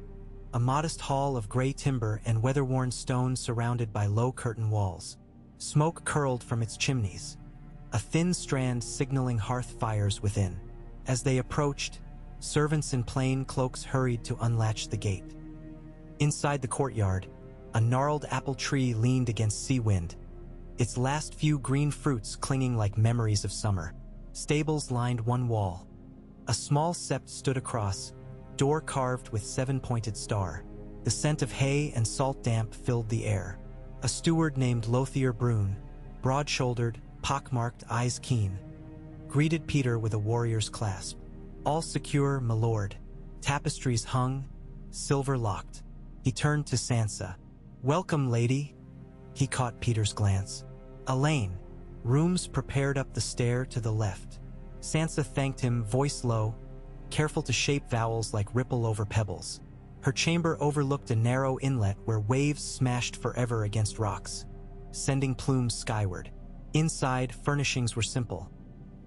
a modest hall of gray timber and weather-worn stone surrounded by low curtain walls. Smoke curled from its chimneys, a thin strand signaling hearth fires within. As they approached, servants in plain cloaks hurried to unlatch the gate. Inside the courtyard, a gnarled apple tree leaned against sea wind, its last few green fruits clinging like memories of summer. Stables lined one wall. A small sept stood across, door carved with 7-pointed star. The scent of hay and salt damp filled the air. A steward named Lothier Brune, broad-shouldered, pock-marked, eyes keen, greeted Peter with a warrior's clasp. All secure, my lord. Tapestries hung, silver locked. He turned to Sansa. Welcome, lady. He caught Peter's glance. Elaine. Rooms prepared up the stair to the left. Sansa thanked him, voice low, careful to shape vowels like ripple over pebbles. Her chamber overlooked a narrow inlet where waves smashed forever against rocks, sending plumes skyward. Inside, furnishings were simple.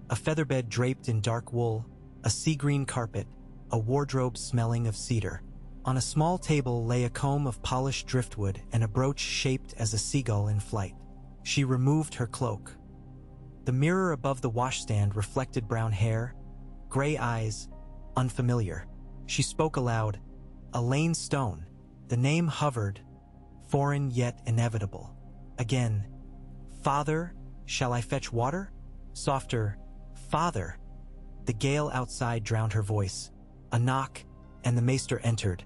A featherbed draped in dark wool, a sea-green carpet, a wardrobe smelling of cedar. On a small table lay a comb of polished driftwood and a brooch shaped as a seagull in flight. She removed her cloak. The mirror above the washstand reflected brown hair, gray eyes, unfamiliar. She spoke aloud. Elaine Stone. The name hovered, foreign yet inevitable. Again. Father, shall I fetch water? Softer. Father. The gale outside drowned her voice. A knock, and the maester entered.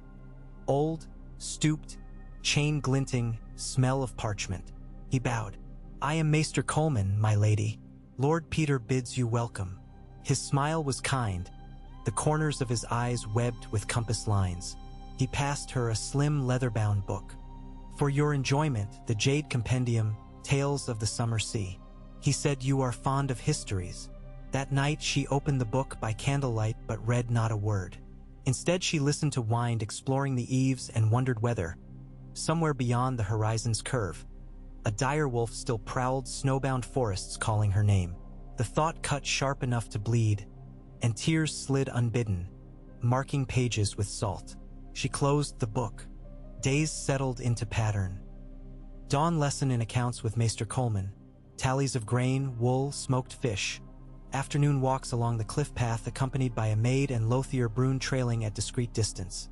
Old, stooped, chain glinting, smell of parchment. He bowed. I am Maester Coleman, my lady. Lord Peter bids you welcome. His smile was kind, the corners of his eyes webbed with compass lines. He passed her a slim leather-bound book. For your enjoyment, the Jade Compendium, Tales of the Summer Sea. He said you are fond of histories. That night she opened the book by candlelight but read not a word. Instead she listened to wind exploring the eaves and wondered whether, somewhere beyond the horizon's curve, a direwolf still prowled snowbound forests calling her name. The thought cut sharp enough to bleed, and tears slid unbidden, marking pages with salt. She closed the book. Days settled into pattern. Dawn lesson in accounts with Maester Coleman, tallies of grain, wool, smoked fish. Afternoon walks along the cliff path accompanied by a maid and Lothier Brune trailing at discreet distance.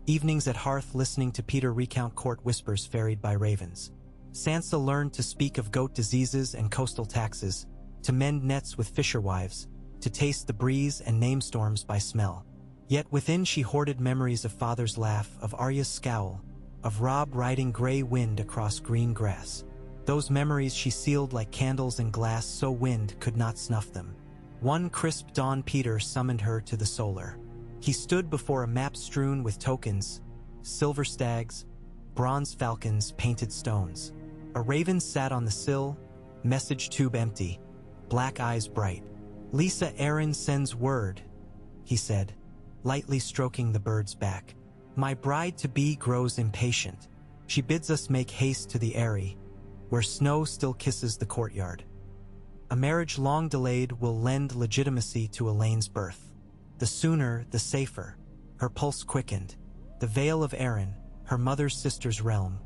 Evenings at hearth listening to Peter recount court whispers ferried by ravens. Sansa learned to speak of goat diseases and coastal taxes, to mend nets with fisherwives, to taste the breeze and name storms by smell. Yet within she hoarded memories of father's laugh, of Arya's scowl, of Robb riding gray wind across green grass. Those memories she sealed like candles in glass so wind could not snuff them. One crisp dawn Peter summoned her to the solar. He stood before a map strewn with tokens, silver stags, bronze falcons, painted stones. A raven sat on the sill, message tube empty, black eyes bright. Lisa Aaron sends word, he said, lightly stroking the bird's back. My bride-to-be grows impatient. She bids us make haste to the Eyrie, where snow still kisses the courtyard. A marriage long delayed will lend legitimacy to Elaine's birth. The sooner, the safer. Her pulse quickened. The Vale of Arryn, her mother's sister's realm,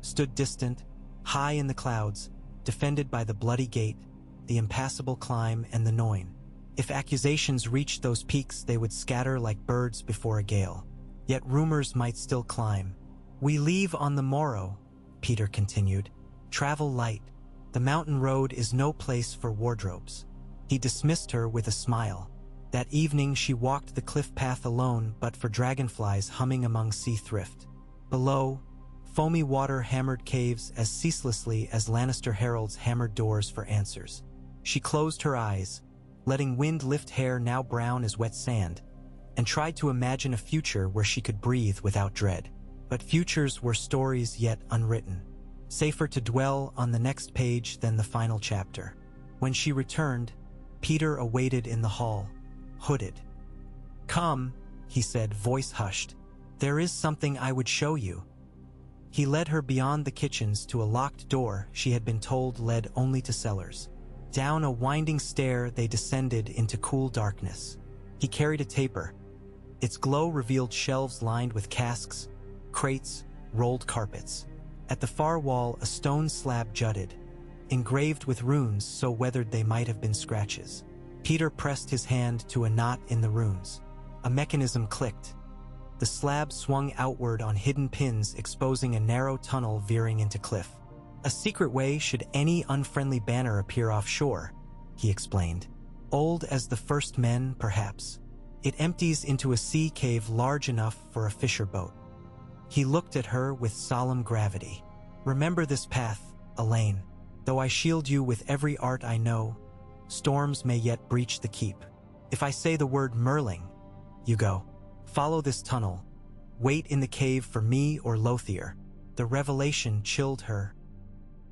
stood distant, high in the clouds, defended by the bloody gate, the impassable climb, and the Noin. If accusations reached those peaks, they would scatter like birds before a gale. Yet rumors might still climb. We leave on the morrow, Peter continued. Travel light. The mountain road is no place for wardrobes. He dismissed her with a smile. That evening she walked the cliff path alone but for dragonflies humming among sea thrift. Below, foamy water hammered caves as ceaselessly as Lannister heralds hammered doors for answers. She closed her eyes, letting wind lift hair now brown as wet sand, and tried to imagine a future where she could breathe without dread. But futures were stories yet unwritten, safer to dwell on the next page than the final chapter. When she returned, Peter awaited in the hall, hooded. Come, he said, voice hushed. There is something I would show you. He led her beyond the kitchens to a locked door she had been told led only to cellars. Down a winding stair they descended into cool darkness. He carried a taper. Its glow revealed shelves lined with casks, crates, rolled carpets. At the far wall a stone slab jutted, engraved with runes so weathered they might have been scratches. Peter pressed his hand to a knot in the runes. A mechanism clicked. The slab swung outward on hidden pins, exposing a narrow tunnel veering into cliff. A secret way should any unfriendly banner appear offshore, he explained. Old as the first men, perhaps. It empties into a sea cave large enough for a fisher boat. He looked at her with solemn gravity. Remember this path, Elaine. Though I shield you with every art I know, storms may yet breach the keep. If I say the word Merling, you go. Follow this tunnel. Wait in the cave for me or Lothier. The revelation chilled her.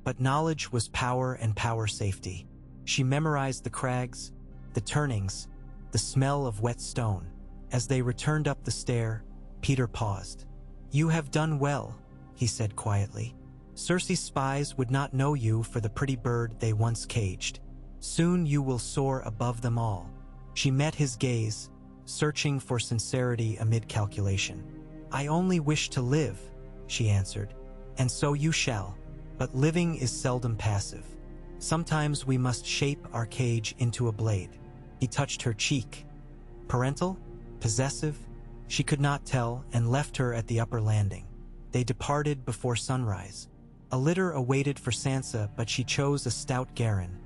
But knowledge was power and power safety. She memorized the crags, the turnings, the smell of wet stone. As they returned up the stair, Peter paused. You have done well, he said quietly. Cersei's spies would not know you for the pretty bird they once caged. Soon you will soar above them all. She met his gaze, searching for sincerity amid calculation. I only wish to live, she answered. And so you shall. But living is seldom passive. Sometimes we must shape our cage into a blade. He touched her cheek. Parental? Possessive? She could not tell and left her at the upper landing. They departed before sunrise. A litter awaited for Sansa, but she chose a stout Garin,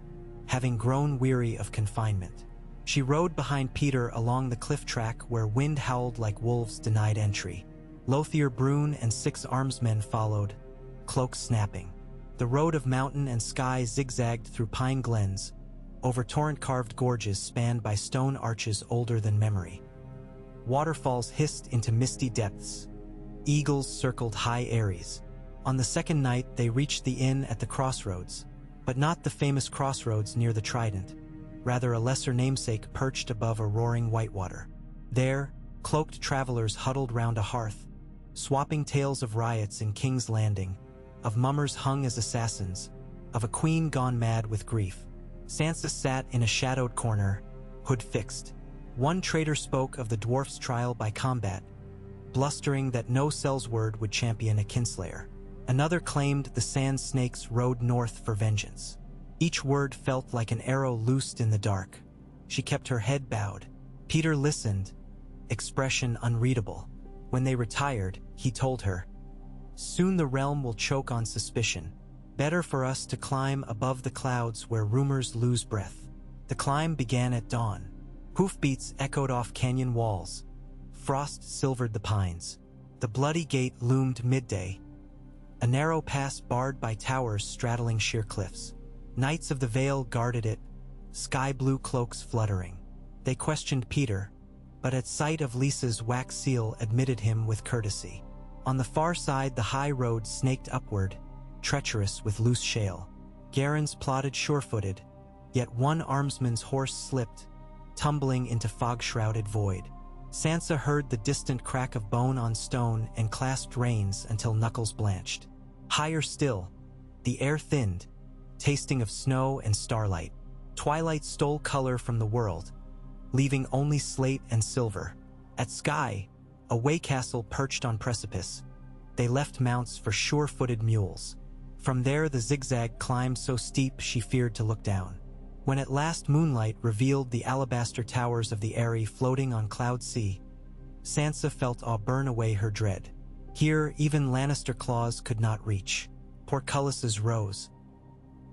having grown weary of confinement. She rode behind Peter along the cliff track where wind howled like wolves denied entry. Lothier Brune and 6 armsmen followed, cloaks snapping. The road of mountain and sky zigzagged through pine glens, over torrent-carved gorges spanned by stone arches older than memory. Waterfalls hissed into misty depths. Eagles circled high eyries. On the second night, they reached the inn at the crossroads, but not the famous crossroads near the Trident, rather a lesser namesake perched above a roaring whitewater. There, cloaked travelers huddled round a hearth, swapping tales of riots in King's Landing, of mummers hung as assassins, of a queen gone mad with grief. Sansa sat in a shadowed corner, hood fixed. One traitor spoke of the dwarf's trial by combat, blustering that no Sellsword would champion a kinslayer. Another claimed the sand snakes rode north for vengeance. Each word felt like an arrow loosed in the dark. She kept her head bowed. Peter listened, expression unreadable. When they retired, he told her, "Soon the realm will choke on suspicion. Better for us to climb above the clouds where rumors lose breath." The climb began at dawn. Hoofbeats echoed off canyon walls. Frost silvered the pines. The bloody gate loomed midday, a narrow pass barred by towers straddling sheer cliffs. Knights of the Vale guarded it, sky-blue cloaks fluttering. They questioned Peter, but at sight of Lysa's wax seal admitted him with courtesy. On the far side the high road snaked upward, treacherous with loose shale. Garins plodded sure-footed, yet one armsman's horse slipped, tumbling into fog-shrouded void. Sansa heard the distant crack of bone on stone and clasped reins until knuckles blanched. Higher still, the air thinned, tasting of snow and starlight. Twilight stole color from the world, leaving only slate and silver. At Skye, a way castle perched on precipice, they left mounts for sure-footed mules. From there the zigzag climbed so steep she feared to look down. When at last moonlight revealed the alabaster towers of the Eyrie floating on cloud sea, Sansa felt awe burn away her dread. Here even Lannister claws could not reach. Portcullises rose.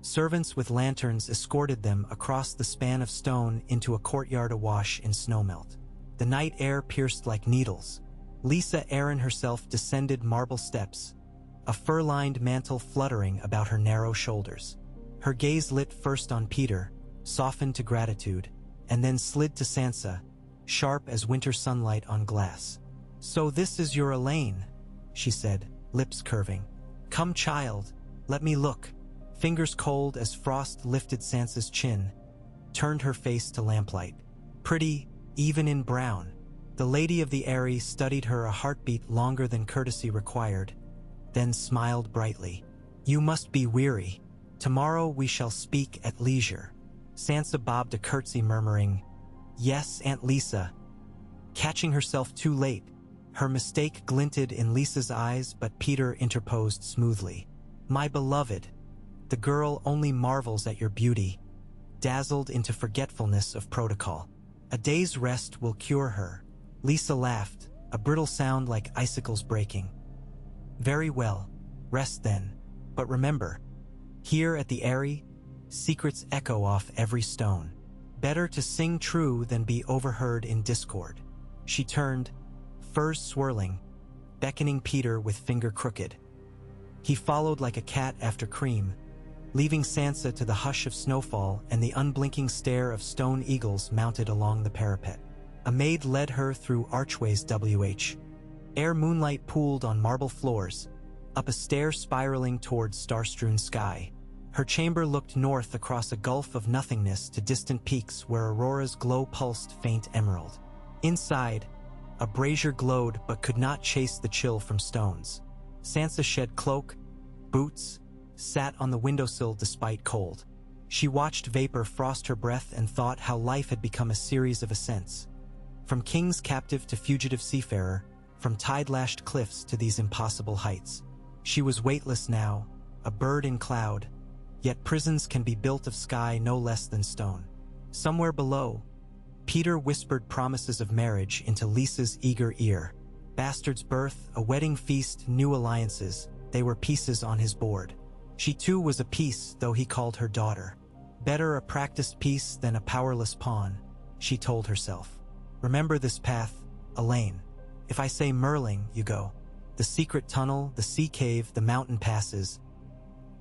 Servants with lanterns escorted them across the span of stone into a courtyard awash in snowmelt. The night air pierced like needles. Lysa Arryn herself descended marble steps, a fur-lined mantle fluttering about her narrow shoulders. Her gaze lit first on Peter, softened to gratitude, and then slid to Sansa, sharp as winter sunlight on glass. "So this is your Elaine," she said, lips curving. "Come, child, let me look." Fingers cold as frost lifted Sansa's chin, turned her face to lamplight. Pretty, even in brown. The Lady of the Eyrie studied her a heartbeat longer than courtesy required, then smiled brightly. "You must be weary. Tomorrow we shall speak at leisure." Sansa bobbed a curtsy, murmuring, "Yes, Aunt Lysa." Catching herself too late, her mistake glinted in Lysa's eyes, but Peter interposed smoothly. "My beloved, the girl only marvels at your beauty, dazzled into forgetfulness of protocol. A day's rest will cure her." Lysa laughed, a brittle sound like icicles breaking. "Very well, rest then. But remember, here at the Eyrie, secrets echo off every stone. Better to sing true than be overheard in discord. She turned, furs swirling, beckoning Peter with finger crooked. He followed like a cat after cream, leaving Sansa to the hush of snowfall and the unblinking stare of stone eagles mounted along the parapet. A maid led her through archways ere moonlight pooled on marble floors, up a stair spiraling towards star-strewn sky. Her chamber looked north across a gulf of nothingness to distant peaks where aurora's glow pulsed faint emerald. Inside, a brazier glowed but could not chase the chill from stones. Sansa shed cloak, boots, sat on the windowsill despite cold. She watched vapor frost her breath and thought how life had become a series of ascents. From king's captive to fugitive seafarer, from tide-lashed cliffs to these impossible heights. She was weightless now, a bird in cloud, yet prisons can be built of sky no less than stone. Somewhere below, Peter whispered promises of marriage into Lisa's eager ear. Bastard's birth, a wedding feast, new alliances, they were pieces on his board. She too was a piece, though he called her daughter. Better a practiced piece than a powerless pawn, she told herself. Remember this path, Elaine. If I say Merling, you go. The secret tunnel, the sea cave, the mountain passes.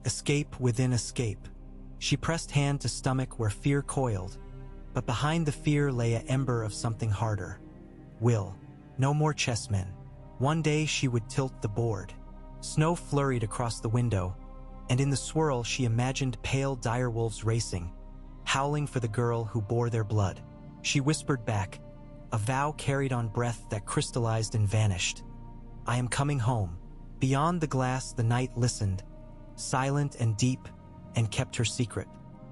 Escape within escape. She pressed hand to stomach where fear coiled, but behind the fear lay an ember of something harder. Will. No more chessmen. One day she would tilt the board. Snow flurried across the window, and in the swirl she imagined pale direwolves racing, howling for the girl who bore their blood. She whispered back, a vow carried on breath that crystallized and vanished. I am coming home. Beyond the glass the night listened, silent and deep, and kept her secret.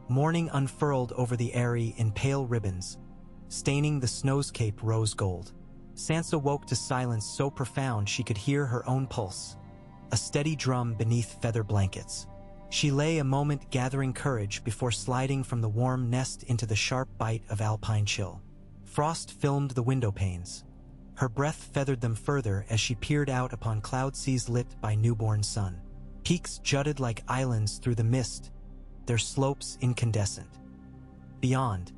Morning unfurled over the eyrie in pale ribbons, staining the snowscape rose gold. Sansa woke to silence so profound she could hear her own pulse, a steady drum beneath feather blankets. She lay a moment gathering courage before sliding from the warm nest into the sharp bite of alpine chill. Frost filmed the window panes. Her breath feathered them further as she peered out upon cloud seas lit by newborn sun. Peaks jutted like islands through the mist, their slopes incandescent. Beyond,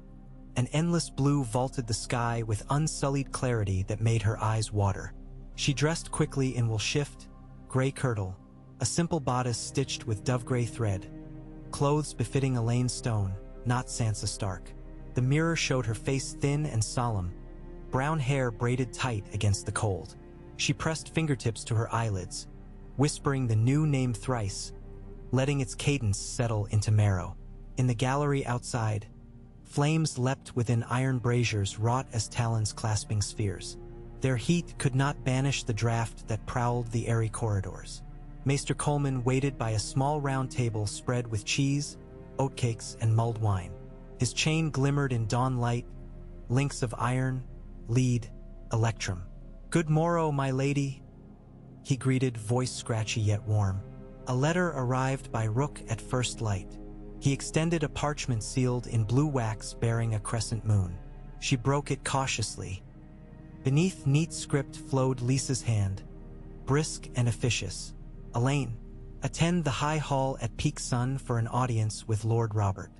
an endless blue vaulted the sky with unsullied clarity that made her eyes water. She dressed quickly in wool shift, gray kirtle, a simple bodice stitched with dove-gray thread, clothes befitting Elaine Stone, not Sansa Stark. The mirror showed her face thin and solemn, brown hair braided tight against the cold. She pressed fingertips to her eyelids, whispering the new name thrice, letting its cadence settle into marrow. In the gallery outside, flames leapt within iron braziers wrought as talons clasping spheres. Their heat could not banish the draft that prowled the airy corridors. Maester Coleman waited by a small round table spread with cheese, oatcakes, and mulled wine. His chain glimmered in dawn light, links of iron, lead, electrum. "Good morrow, my lady," he greeted, voice scratchy yet warm. A letter arrived by rook at first light. He extended a parchment sealed in blue wax bearing a crescent moon. She broke it cautiously. Beneath neat script flowed Lisa's hand, brisk and officious. Elaine, attend the High Hall at peak sun for an audience with Lord Robert.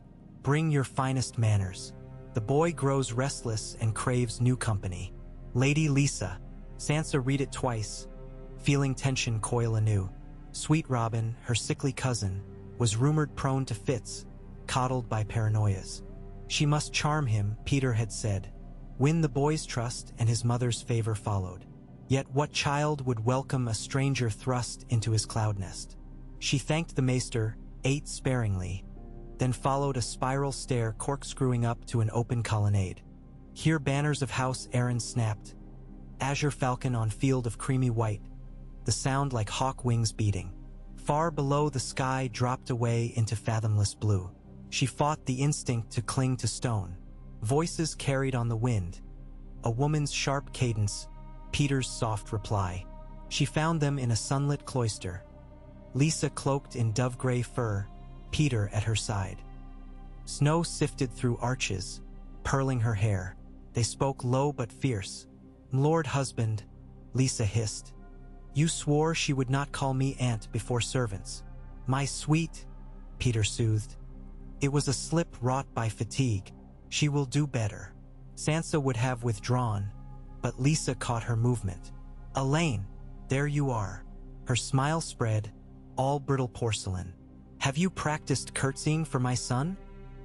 Bring your finest manners. The boy grows restless and craves new company. Lady Lisa. Sansa read it twice, feeling tension coil anew. Sweet Robin, her sickly cousin, was rumored prone to fits, coddled by paranoias. She must charm him, Peter had said. Win the boy's trust, and his mother's favor followed. Yet what child would welcome a stranger thrust into his cloud nest? She thanked the maester, ate sparingly, then followed a spiral stair corkscrewing up to an open colonnade. Here banners of House Arryn snapped, azure falcon on field of creamy white, the sound like hawk wings beating. Far below the sky dropped away into fathomless blue. She fought the instinct to cling to stone. Voices carried on the wind, a woman's sharp cadence, Peter's soft reply. She found them in a sunlit cloister. Lisa cloaked in dove-gray fur, Peter at her side. Snow sifted through arches, pearling her hair. They spoke low but fierce. "Lord husband," Lisa hissed. "You swore she would not call me aunt before servants." "My sweet," Peter soothed. It was a slip wrought by fatigue. She will do better. Sansa would have withdrawn, but Lisa caught her movement. Elaine, there you are. Her smile spread, all brittle porcelain. Have you practiced curtsying for my son?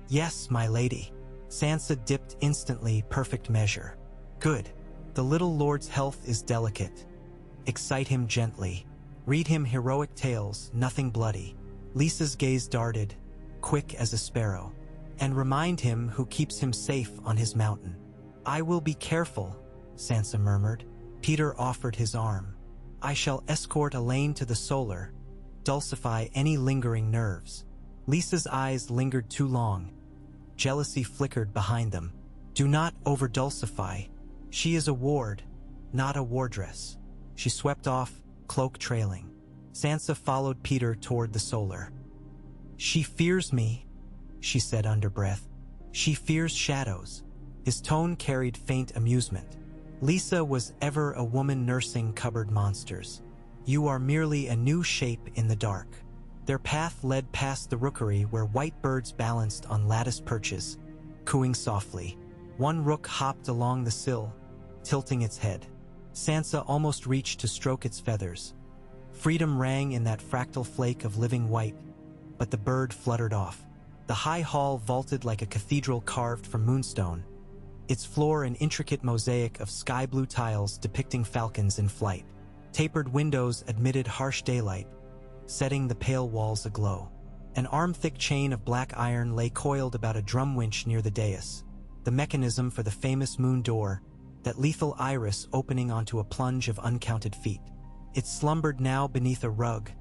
Yes, my lady. Sansa dipped instantly, perfect measure. Good. The little lord's health is delicate. Excite him gently. Read him heroic tales, nothing bloody. Lisa's gaze darted, quick as a sparrow. And remind him who keeps him safe on his mountain. I will be careful, Sansa murmured. Peter offered his arm. I shall escort Elaine to the solar, dulcify any lingering nerves. Lisa's eyes lingered too long. Jealousy flickered behind them. Do not over-dulcify. She is a ward, not a wardress. She swept off, cloak trailing. Sansa followed Peter toward the solar. She fears me, she said under breath. She fears shadows. His tone carried faint amusement. Lisa was ever a woman nursing cupboard monsters. You are merely a new shape in the dark. Their path led past the rookery where white birds balanced on lattice perches, cooing softly. One rook hopped along the sill, tilting its head. Sansa almost reached to stroke its feathers. Freedom rang in that fractal flake of living white, but the bird fluttered off. The high hall vaulted like a cathedral carved from moonstone, its floor an intricate mosaic of sky-blue tiles depicting falcons in flight. Tapered windows admitted harsh daylight, setting the pale walls aglow. An arm-thick chain of black iron lay coiled about a drum winch near the dais, the mechanism for the famous moon door, that lethal iris opening onto a plunge of uncounted feet. It slumbered now beneath a rug,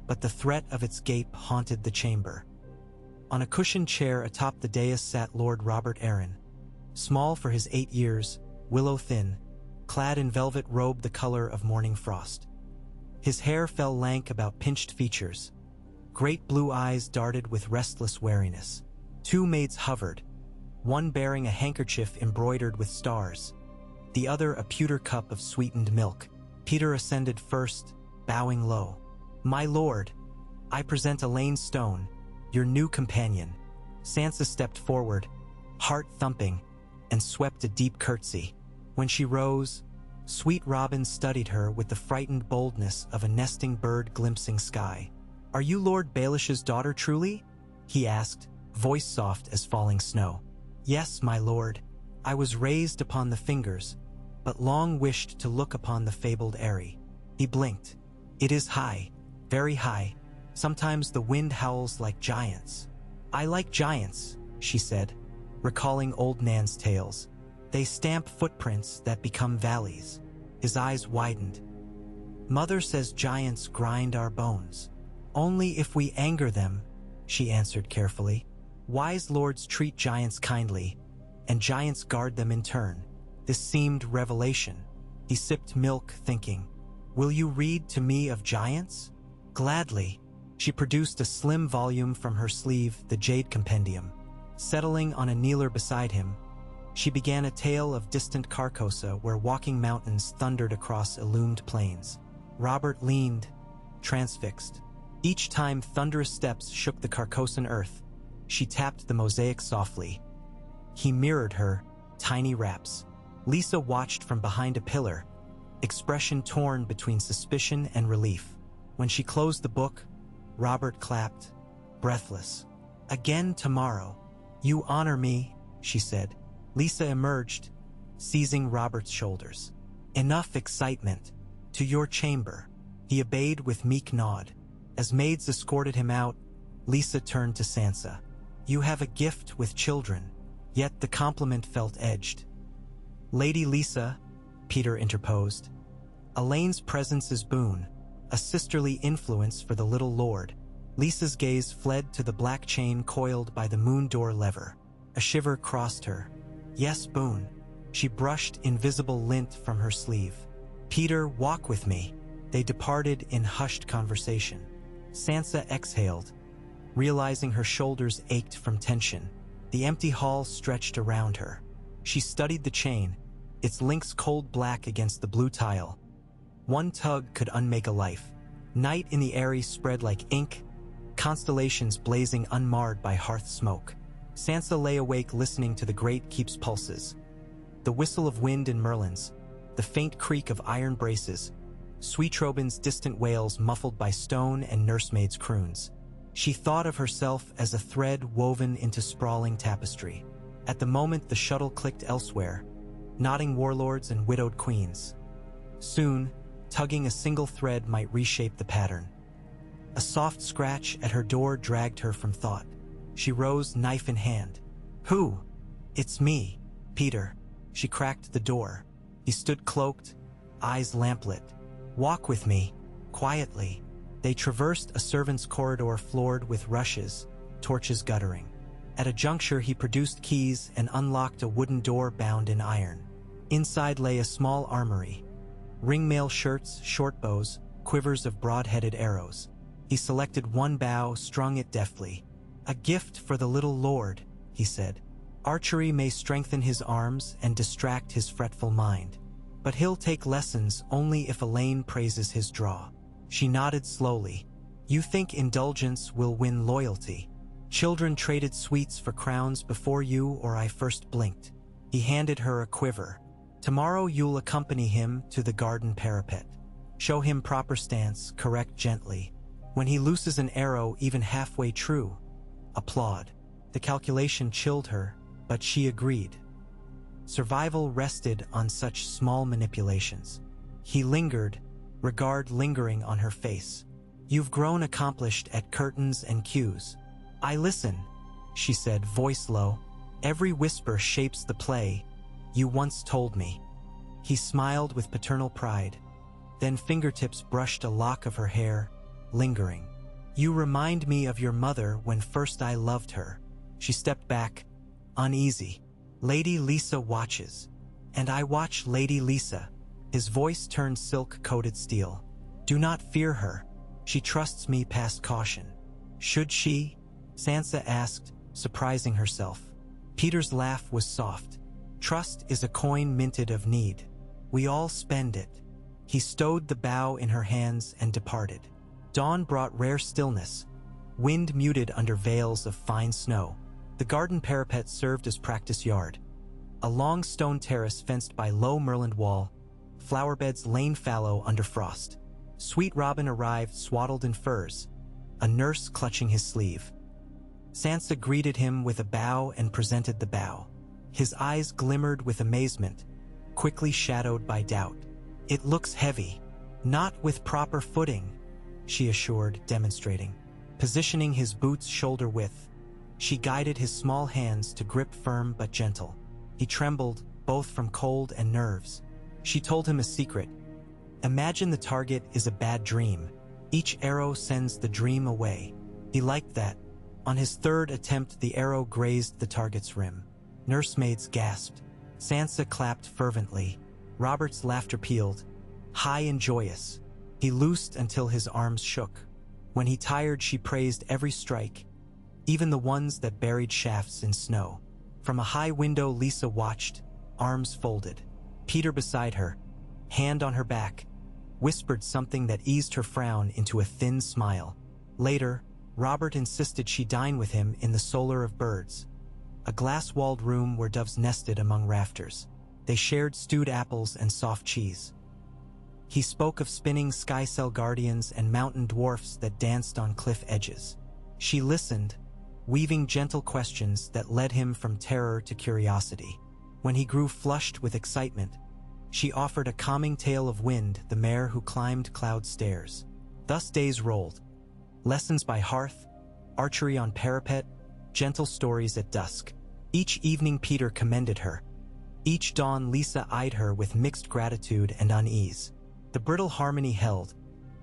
but the threat of its gape haunted the chamber. On a cushioned chair atop the dais sat Lord Robert Arryn, small for his 8 years, willow-thin, clad in velvet robe the color of morning frost. His hair fell lank about pinched features. Great blue eyes darted with restless wariness. 2 maids hovered, one bearing a handkerchief embroidered with stars, the other a pewter cup of sweetened milk. Peter ascended first, bowing low. My lord, I present Elaine Stone, your new companion. Sansa stepped forward, heart thumping, and swept a deep curtsy. When she rose, sweet Robin studied her with the frightened boldness of a nesting bird glimpsing sky. Are you Lord Baelish's daughter truly? He asked, voice soft as falling snow. Yes, my lord. I was raised upon the fingers, but long wished to look upon the fabled Eyrie. He blinked. It is high, very high. Sometimes the wind howls like giants. I like giants, she said, recalling old Nan's tales. They stamp footprints that become valleys. His eyes widened. Mother says giants grind our bones. Only if we anger them, she answered carefully. Wise lords treat giants kindly, and giants guard them in turn. This seemed revelation. He sipped milk, thinking, will you read to me of giants? Gladly. She produced a slim volume from her sleeve, the Jade Compendium. Settling on a kneeler beside him, she began a tale of distant Carcosa where walking mountains thundered across illumined plains. Robert leaned, transfixed. Each time thunderous steps shook the Carcosan earth, she tapped the mosaic softly. He mirrored her, tiny raps. Lisa watched from behind a pillar, expression torn between suspicion and relief. When she closed the book, Robert clapped, breathless. Again tomorrow. You honor me, she said. Lisa emerged, seizing Robert's shoulders. Enough excitement. To your chamber. He obeyed with meek nod. As maids escorted him out, Lisa turned to Sansa. You have a gift with children, yet the compliment felt edged. Lady Lisa, Peter interposed. Elaine's presence is boon, a sisterly influence for the little lord. Lisa's gaze fled to the black chain coiled by the moon door lever. A shiver crossed her. Yes, boon. She brushed invisible lint from her sleeve. Peter, walk with me. They departed in hushed conversation. Sansa exhaled, realizing her shoulders ached from tension. The empty hall stretched around her. She studied the chain, its links cold black against the blue tile. One tug could unmake a life. Night in the Eyrie spread like ink, constellations blazing unmarred by hearth smoke. Sansa lay awake listening to the great keep's pulses. The whistle of wind in Merlin's, the faint creak of iron braces, Sweet Robin's distant wails muffled by stone and nursemaids' croons. She thought of herself as a thread woven into sprawling tapestry. At the moment the shuttle clicked elsewhere, nodding warlords and widowed queens. Soon, tugging a single thread might reshape the pattern. A soft scratch at her door dragged her from thought. She rose, knife in hand. "Who?" "It's me, Peter." She cracked the door. He stood cloaked, eyes lamplit. "Walk with me, quietly." They traversed a servant's corridor floored with rushes, torches guttering. At a juncture he produced keys and unlocked a wooden door bound in iron. Inside lay a small armory. Ringmail shirts, short bows, quivers of broad-headed arrows. He selected one bow, strung it deftly. "A gift for the little lord," he said. "Archery may strengthen his arms and distract his fretful mind. But he'll take lessons only if Elaine praises his draw." She nodded slowly. "You think indulgence will win loyalty? Children traded sweets for crowns before you or I first blinked." He handed her a quiver. "Tomorrow you'll accompany him to the garden parapet. Show him proper stance, correct gently. When he looses an arrow even halfway true, applaud." The calculation chilled her, but she agreed. Survival rested on such small manipulations. He lingered, regard lingering on her face. "You've grown accomplished at curtains and cues." "I listen," she said, voice low. "Every whisper shapes the play, you once told me." He smiled with paternal pride. Then fingertips brushed a lock of her hair, lingering. "You remind me of your mother when first I loved her." She stepped back, uneasy. "Lady Lisa watches. And I watch Lady Lisa." His voice turned silk-coated steel. "Do not fear her. She trusts me past caution." "Should she?" Sansa asked, surprising herself. Peter's laugh was soft. "Trust is a coin minted of need. We all spend it." He stowed the bow in her hands and departed. Dawn brought rare stillness. Wind muted under veils of fine snow. The garden parapet served as practice yard. A long stone terrace fenced by low merlined wall, flowerbeds lain fallow under frost. Sweet Robin arrived swaddled in furs, a nurse clutching his sleeve. Sansa greeted him with a bow and presented the bow. His eyes glimmered with amazement, quickly shadowed by doubt. "It looks heavy." "Not with proper footing," she assured, demonstrating. Positioning his boots shoulder width, she guided his small hands to grip firm but gentle. He trembled, both from cold and nerves. She told him a secret. "Imagine the target is a bad dream. Each arrow sends the dream away." He liked that. On his third attempt, the arrow grazed the target's rim. Nursemaids gasped. Sansa clapped fervently. Robert's laughter pealed, high and joyous. He loosed until his arms shook. When he tired, she praised every strike, even the ones that buried shafts in snow. From a high window, Lisa watched, arms folded. Peter beside her, hand on her back, whispered something that eased her frown into a thin smile. Later, Robert insisted she dine with him in the Solar of Birds, a glass-walled room where doves nested among rafters. They shared stewed apples and soft cheese. He spoke of spinning sky-cell guardians and mountain dwarfs that danced on cliff edges. She listened, weaving gentle questions that led him from terror to curiosity. When he grew flushed with excitement, she offered a calming tale of Wind, the mare who climbed cloud stairs. Thus days rolled. Lessons by hearth, archery on parapet, gentle stories at dusk. Each evening Peter commended her. Each dawn Lisa eyed her with mixed gratitude and unease. The brittle harmony held,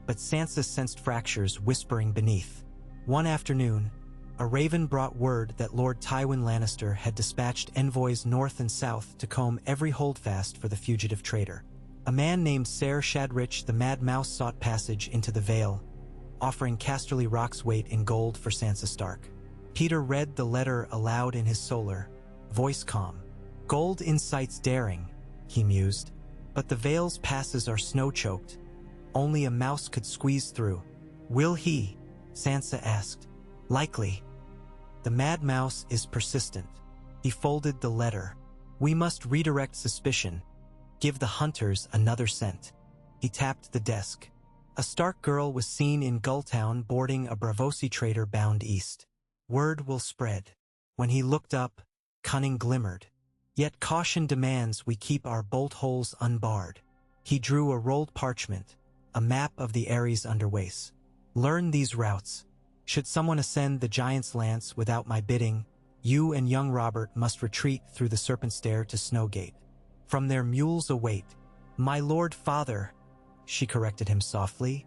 but Sansa sensed fractures whispering beneath. One afternoon, a raven brought word that Lord Tywin Lannister had dispatched envoys north and south to comb every holdfast for the fugitive traitor. A man named Ser Shadrich the Mad Mouse sought passage into the Vale, offering Casterly Rock's weight in gold for Sansa Stark. Peter read the letter aloud in his solar, voice calm. "Gold incites daring," he mused, "but the Vale's passes are snow-choked. Only a mouse could squeeze through." "Will he?" Sansa asked. "Likely." The Mad Mouse is persistent. He folded the letter. We must redirect suspicion. Give the hunters another scent. He tapped the desk. A Stark girl was seen in Gulltown boarding a Bravosi trader bound east. Word will spread. When he looked up, cunning glimmered. Yet caution demands we keep our bolt holes unbarred. He drew a rolled parchment, a map of the Ares underways. Learn these routes. Should someone ascend the Giant's Lance without my bidding, you and young Robert must retreat through the Serpent Stair to Snowgate. From there mules await. My lord father, she corrected him softly.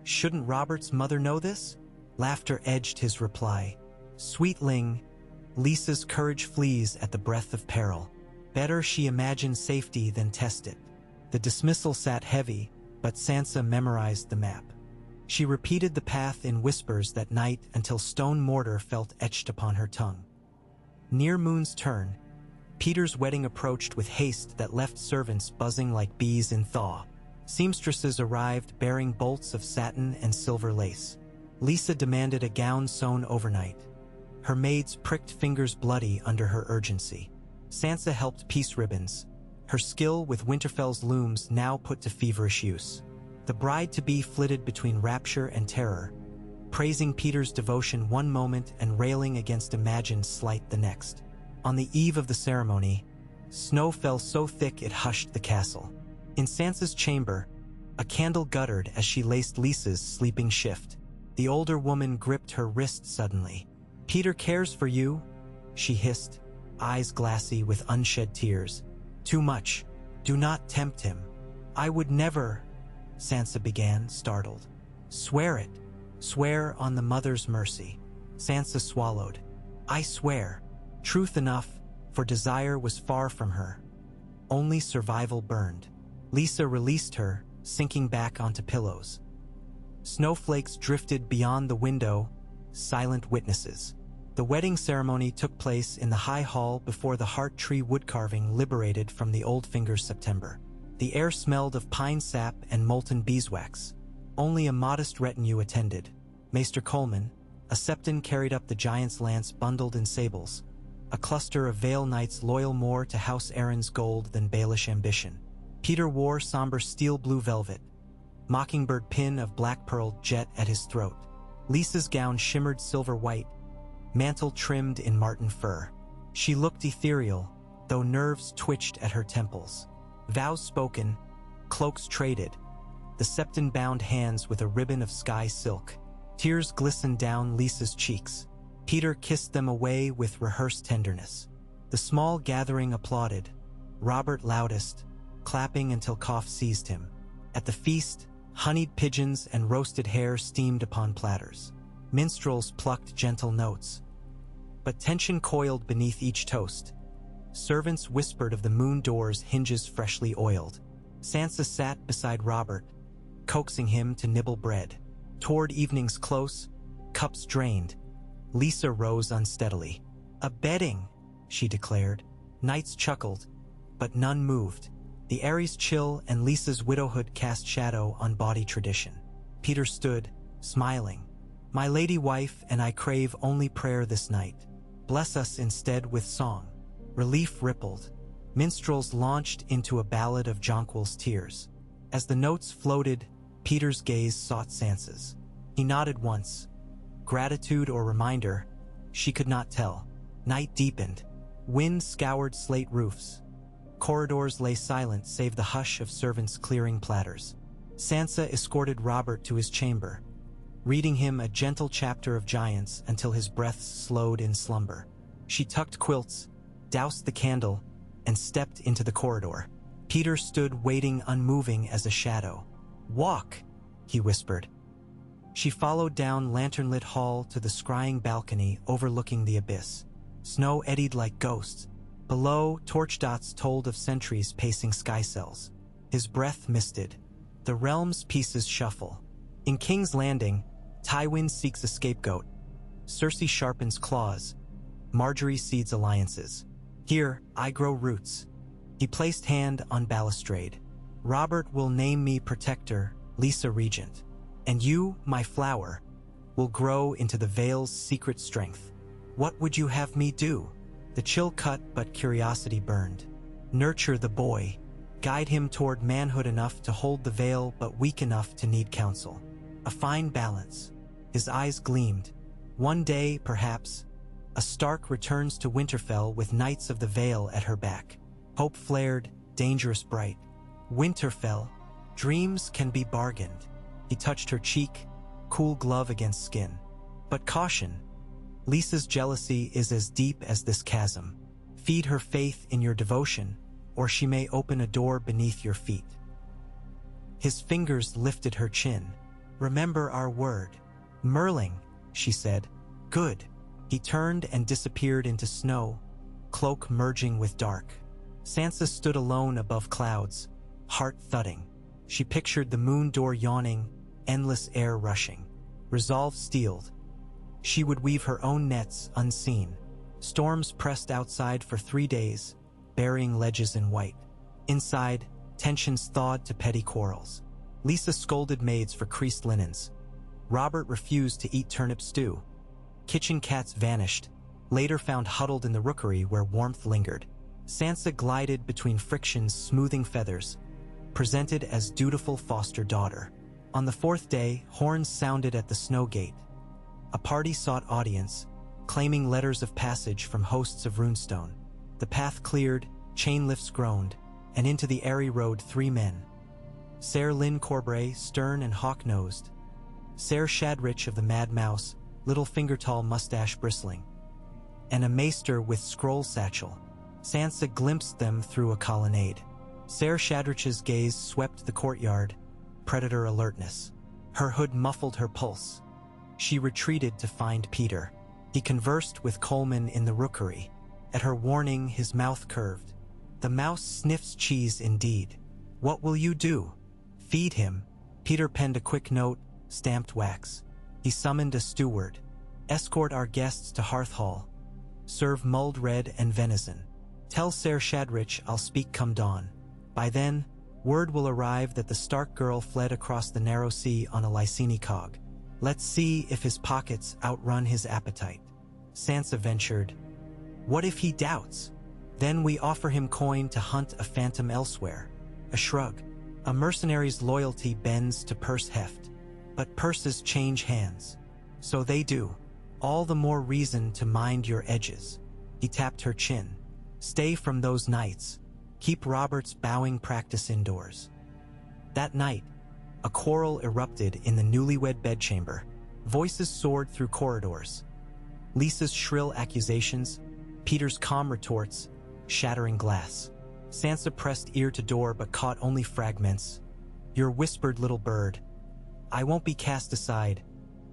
Shouldn't Robert's mother know this? Laughter edged his reply. Sweetling, Lisa's courage flees at the breath of peril. Better she imagine safety than test it. The dismissal sat heavy, but Sansa memorized the map. She repeated the path in whispers that night until stone mortar felt etched upon her tongue. Near Moon's Turn, Peter's wedding approached with haste that left servants buzzing like bees in thaw. Seamstresses arrived bearing bolts of satin and silver lace. Lisa demanded a gown sewn overnight. Her maids pricked fingers bloody under her urgency. Sansa helped piece ribbons, her skill with Winterfell's looms now put to feverish use. The bride-to-be flitted between rapture and terror, praising Peter's devotion one moment and railing against imagined slight the next. On the eve of the ceremony, snow fell so thick it hushed the castle. In Sansa's chamber, a candle guttered as she laced Lisa's sleeping shift. The older woman gripped her wrist suddenly. Peter cares for you, she hissed, eyes glassy with unshed tears. Too much. Do not tempt him. I would never, Sansa began, startled. Swear it. Swear on the mother's mercy. Sansa swallowed. I swear. Truth enough, for desire was far from her. Only survival burned. Lisa released her, sinking back onto pillows. Snowflakes drifted beyond the window, silent witnesses. The wedding ceremony took place in the high hall before the heart tree woodcarving liberated from the Old Fingers September. The air smelled of pine sap and molten beeswax. Only a modest retinue attended. Maester Coleman, a septon carried up the Giant's Lance bundled in sables. A cluster of Vale Knights loyal more to House Aaron's gold than Baelish ambition. Peter wore somber steel blue velvet, mockingbird pin of black pearl jet at his throat. Lisa's gown shimmered silver white, mantle trimmed in marten fur. She looked ethereal, though nerves twitched at her temples. Vows spoken, cloaks traded, the septon bound hands with a ribbon of sky silk. Tears glistened down Lisa's cheeks. Peter kissed them away with rehearsed tenderness. The small gathering applauded, Robert loudest, clapping until cough seized him. At the feast, honeyed pigeons and roasted hare steamed upon platters. Minstrels plucked gentle notes. But tension coiled beneath each toast. Servants whispered of the moon door's hinges freshly oiled. Sansa sat beside Robert, coaxing him to nibble bread. Toward evening's close, cups drained, Lisa rose unsteadily. A bedding, she declared. Knights chuckled, but none moved. The Ares chill and Lisa's widowhood cast shadow on body tradition. Peter stood, smiling. My lady wife and I crave only prayer this night. Bless us instead with song. Relief rippled. Minstrels launched into a ballad of Jonquil's tears. As the notes floated, Peter's gaze sought Sansa's. He nodded once. Gratitude or reminder, she could not tell. Night deepened. Wind scoured slate roofs. Corridors lay silent save the hush of servants clearing platters. Sansa escorted Robert to his chamber, reading him a gentle chapter of giants until his breath slowed in slumber. She tucked quilts, doused the candle, and stepped into the corridor. Peter stood waiting unmoving as a shadow. Walk, he whispered. She followed down lantern-lit hall to the scrying balcony overlooking the abyss. Snow eddied like ghosts. Below, torch dots told of sentries pacing sky cells. His breath misted. The realm's pieces shuffle. In King's Landing, Tywin seeks a scapegoat. Cersei sharpens claws. Marjorie seeds alliances. Here, I grow roots. He placed hand on balustrade. Robert will name me protector, Lisa regent. And you, my flower, will grow into the Vale's secret strength. What would you have me do? The chill cut, but curiosity burned. Nurture the boy. Guide him toward manhood enough to hold the veil, but weak enough to need counsel. A fine balance. His eyes gleamed. One day, perhaps, a Stark returns to Winterfell with Knights of the Vale at her back. Hope flared, dangerous bright. Winterfell. Dreams can be bargained. He touched her cheek, cool glove against skin. But caution. Lisa's jealousy is as deep as this chasm. Feed her faith in your devotion, or she may open a door beneath your feet. His fingers lifted her chin. Remember our word. Merling, she said. Good. He turned and disappeared into snow, cloak merging with dark. Sansa stood alone above clouds, heart thudding. She pictured the moon door yawning, endless air rushing. Resolve steeled. She would weave her own nets unseen. Storms pressed outside for 3 days, burying ledges in white. Inside, tensions thawed to petty quarrels. Lisa scolded maids for creased linens. Robert refused to eat turnip stew. Kitchen cats vanished, later found huddled in the rookery where warmth lingered. Sansa glided between frictions, smoothing feathers, presented as dutiful foster daughter. On the 4th day, horns sounded at the snow gate. A party sought audience, claiming letters of passage from hosts of runestone. The path cleared, chain lifts groaned, and into the airy rode 3 men. Ser Lyn Corbray, stern and hawk-nosed. Ser Shadrich of the Mad Mouse, little finger-tall mustache bristling. And a maester with scroll satchel. Sansa glimpsed them through a colonnade. Ser Shadrich's gaze swept the courtyard, predator alertness. Her hood muffled her pulse. She retreated to find Peter. He conversed with Coleman in the rookery. At her warning, his mouth curved. The mouse sniffs cheese indeed. What will you do? Feed him. Peter penned a quick note, stamped wax. He summoned a steward. Escort our guests to Hearth Hall. Serve mulled red and venison. Tell Ser Shadrich I'll speak come dawn. By then, word will arrive that the Stark girl fled across the narrow sea on a Lyseni cog. Let's see if his pockets outrun his appetite. Sansa ventured. What if he doubts? Then we offer him coin to hunt a phantom elsewhere. A shrug. A mercenary's loyalty bends to purse heft. But purses change hands. So they do. All the more reason to mind your edges. He tapped her chin. Stay from those nights. Keep Robert's bowing practice indoors. That night, a quarrel erupted in the newlywed bedchamber. Voices soared through corridors. Lisa's shrill accusations, Peter's calm retorts, shattering glass. Sansa pressed ear to door but caught only fragments. Your whispered little bird. I won't be cast aside.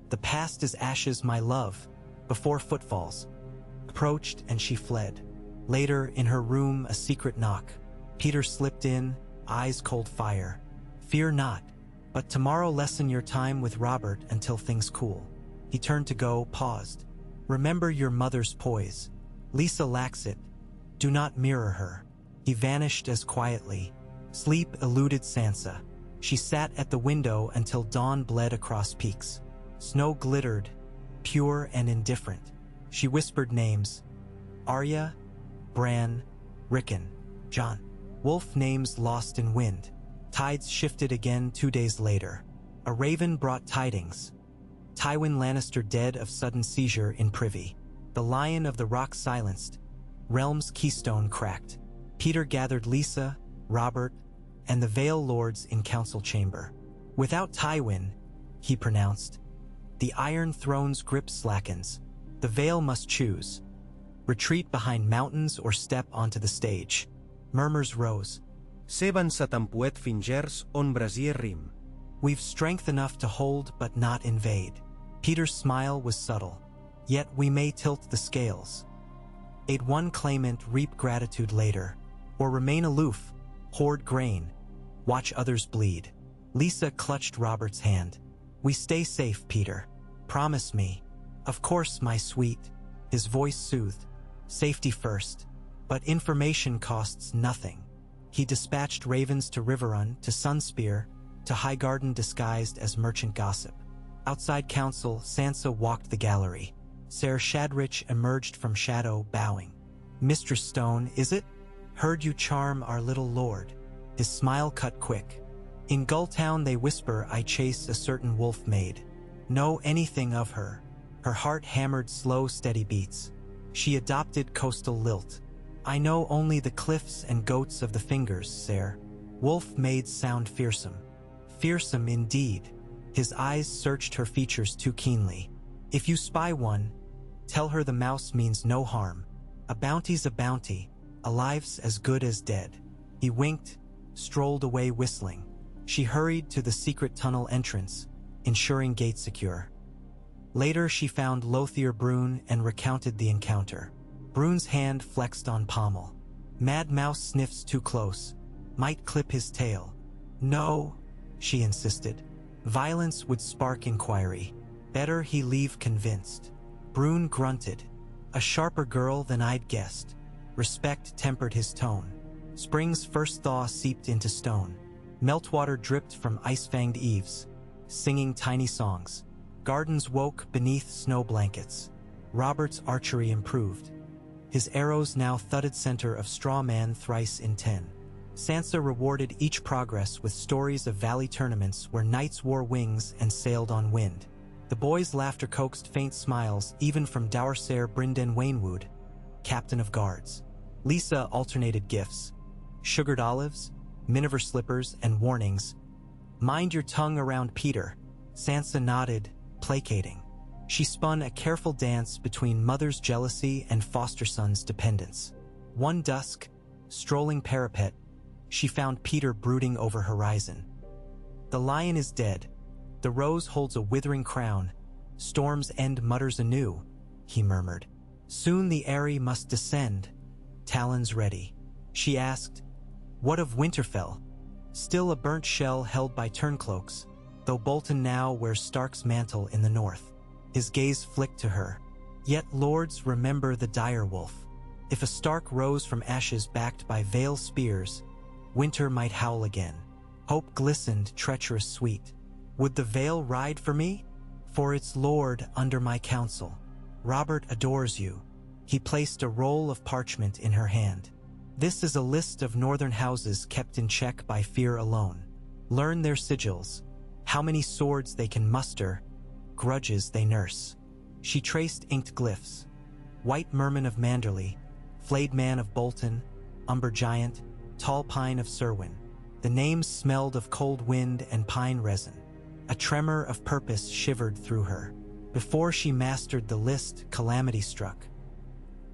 The past is ashes, my love. Before footfalls. Approached and she fled. Later, in her room, a secret knock. Peter slipped in, eyes cold fire. Fear not, but tomorrow lessen your time with Robert until things cool. He turned to go, paused. Remember your mother's poise. Lisa lacks it. Do not mirror her. He vanished as quietly. Sleep eluded Sansa. She sat at the window until dawn bled across peaks. Snow glittered, pure and indifferent. She whispered names. Arya, Bran, Rickon, Jon. Wolf names lost in wind. Tides shifted again 2 days later. A raven brought tidings. Tywin Lannister dead of sudden seizure in privy. The Lion of the Rock silenced. Realm's keystone cracked. Peter gathered Lisa, Robert, and the Vale Lords in council chamber. Without Tywin, he pronounced, the Iron Throne's grip slackens. The Vale must choose. Retreat behind mountains or step onto the stage. Murmurs rose. Seban sa tampuet fingers on brasier rim. We've strength enough to hold but not invade. Peter's smile was subtle. Yet we may tilt the scales. Aid one claimant, reap gratitude later. Or remain aloof, hoard grain, watch others bleed. Lisa clutched Robert's hand. We stay safe, Peter. Promise me. Of course, my sweet. His voice soothed. Safety first. But information costs nothing. He dispatched ravens to Riverrun, to Sunspear, to Highgarden disguised as merchant gossip. Outside council, Sansa walked the gallery. Ser Shadrich emerged from shadow, bowing. Mistress Stone, is it? Heard you charm our little lord. His smile cut quick. In Gulltown they whisper I chase a certain wolf maid. Know anything of her? Her heart hammered slow, steady beats. She adopted coastal lilt. I know only the cliffs and goats of the fingers, Ser. Wolf maids sound fearsome. Fearsome indeed. His eyes searched her features too keenly. If you spy one, tell her the mouse means no harm. A bounty's a bounty, a life's as good as dead. He winked, strolled away whistling. She hurried to the secret tunnel entrance, ensuring gate secure. Later she found Lothier Brune and recounted the encounter. Brune's hand flexed on pommel. Mad Mouse sniffs too close. Might clip his tail. No, she insisted. Violence would spark inquiry. Better he leave convinced. Brune grunted. A sharper girl than I'd guessed. Respect tempered his tone. Spring's first thaw seeped into stone. Meltwater dripped from ice-fanged eaves, singing tiny songs. Gardens woke beneath snow blankets. Robert's archery improved. His arrows now thudded center of straw man thrice in 10. Sansa rewarded each progress with stories of valley tournaments where knights wore wings and sailed on wind. The boys' laughter coaxed faint smiles even from Doursair Brynden Waynwood, captain of guards. Lisa alternated gifts. Sugared olives, miniver slippers, and warnings. Mind your tongue around Peter. Sansa nodded, placating. She spun a careful dance between mother's jealousy and foster son's dependence. One dusk, strolling parapet, she found Peter brooding over horizon. The lion is dead. The rose holds a withering crown. Storm's end mutters anew, he murmured. Soon the Eyrie must descend. Talons ready. She asked, what of Winterfell? Still a burnt shell held by turncloaks, though Bolton now wears Stark's mantle in the north. His gaze flicked to her. Yet lords remember the dire wolf. If a Stark rose from ashes backed by Vale spears, winter might howl again. Hope glistened, treacherous sweet. Would the Vale ride for me? For its lord under my counsel. Robert adores you. He placed a roll of parchment in her hand. This is a list of northern houses kept in check by fear alone. Learn their sigils, how many swords they can muster, grudges they nurse. She traced inked glyphs. White Merman of Manderley, Flayed Man of Bolton, Umber Giant, Tall Pine of Serwyn. The names smelled of cold wind and pine resin. A tremor of purpose shivered through her. Before she mastered the list, calamity struck.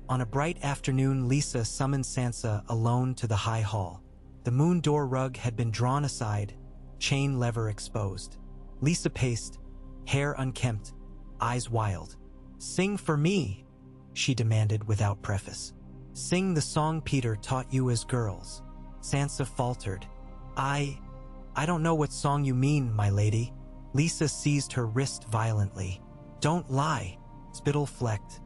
On a bright afternoon, Lisa summoned Sansa alone to the high hall. The moon door rug had been drawn aside, chain lever exposed. Lisa paced, hair unkempt, eyes wild. Sing for me, she demanded without preface. Sing the song Peter taught you as girls. Sansa faltered. I don't know what song you mean, my lady. Lisa seized her wrist violently. Don't lie, spittle flecked.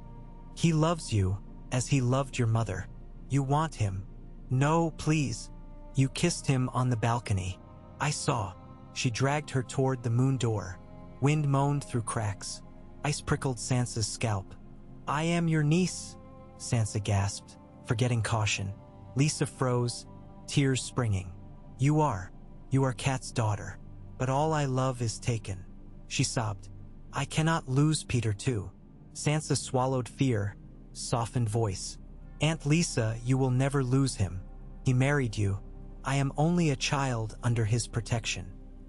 He loves you, as he loved your mother. You want him. No, please. You kissed him on the balcony. I saw. She dragged her toward the moon door. Wind moaned through cracks. Ice prickled Sansa's scalp. I am your niece, Sansa gasped, forgetting caution. Lisa froze, tears springing. You are Cat's daughter. But all I love is taken. She sobbed. I cannot lose Peter too. Sansa swallowed fear, softened voice. Aunt Lisa, you will never lose him. He married you. I am only a child under his protection.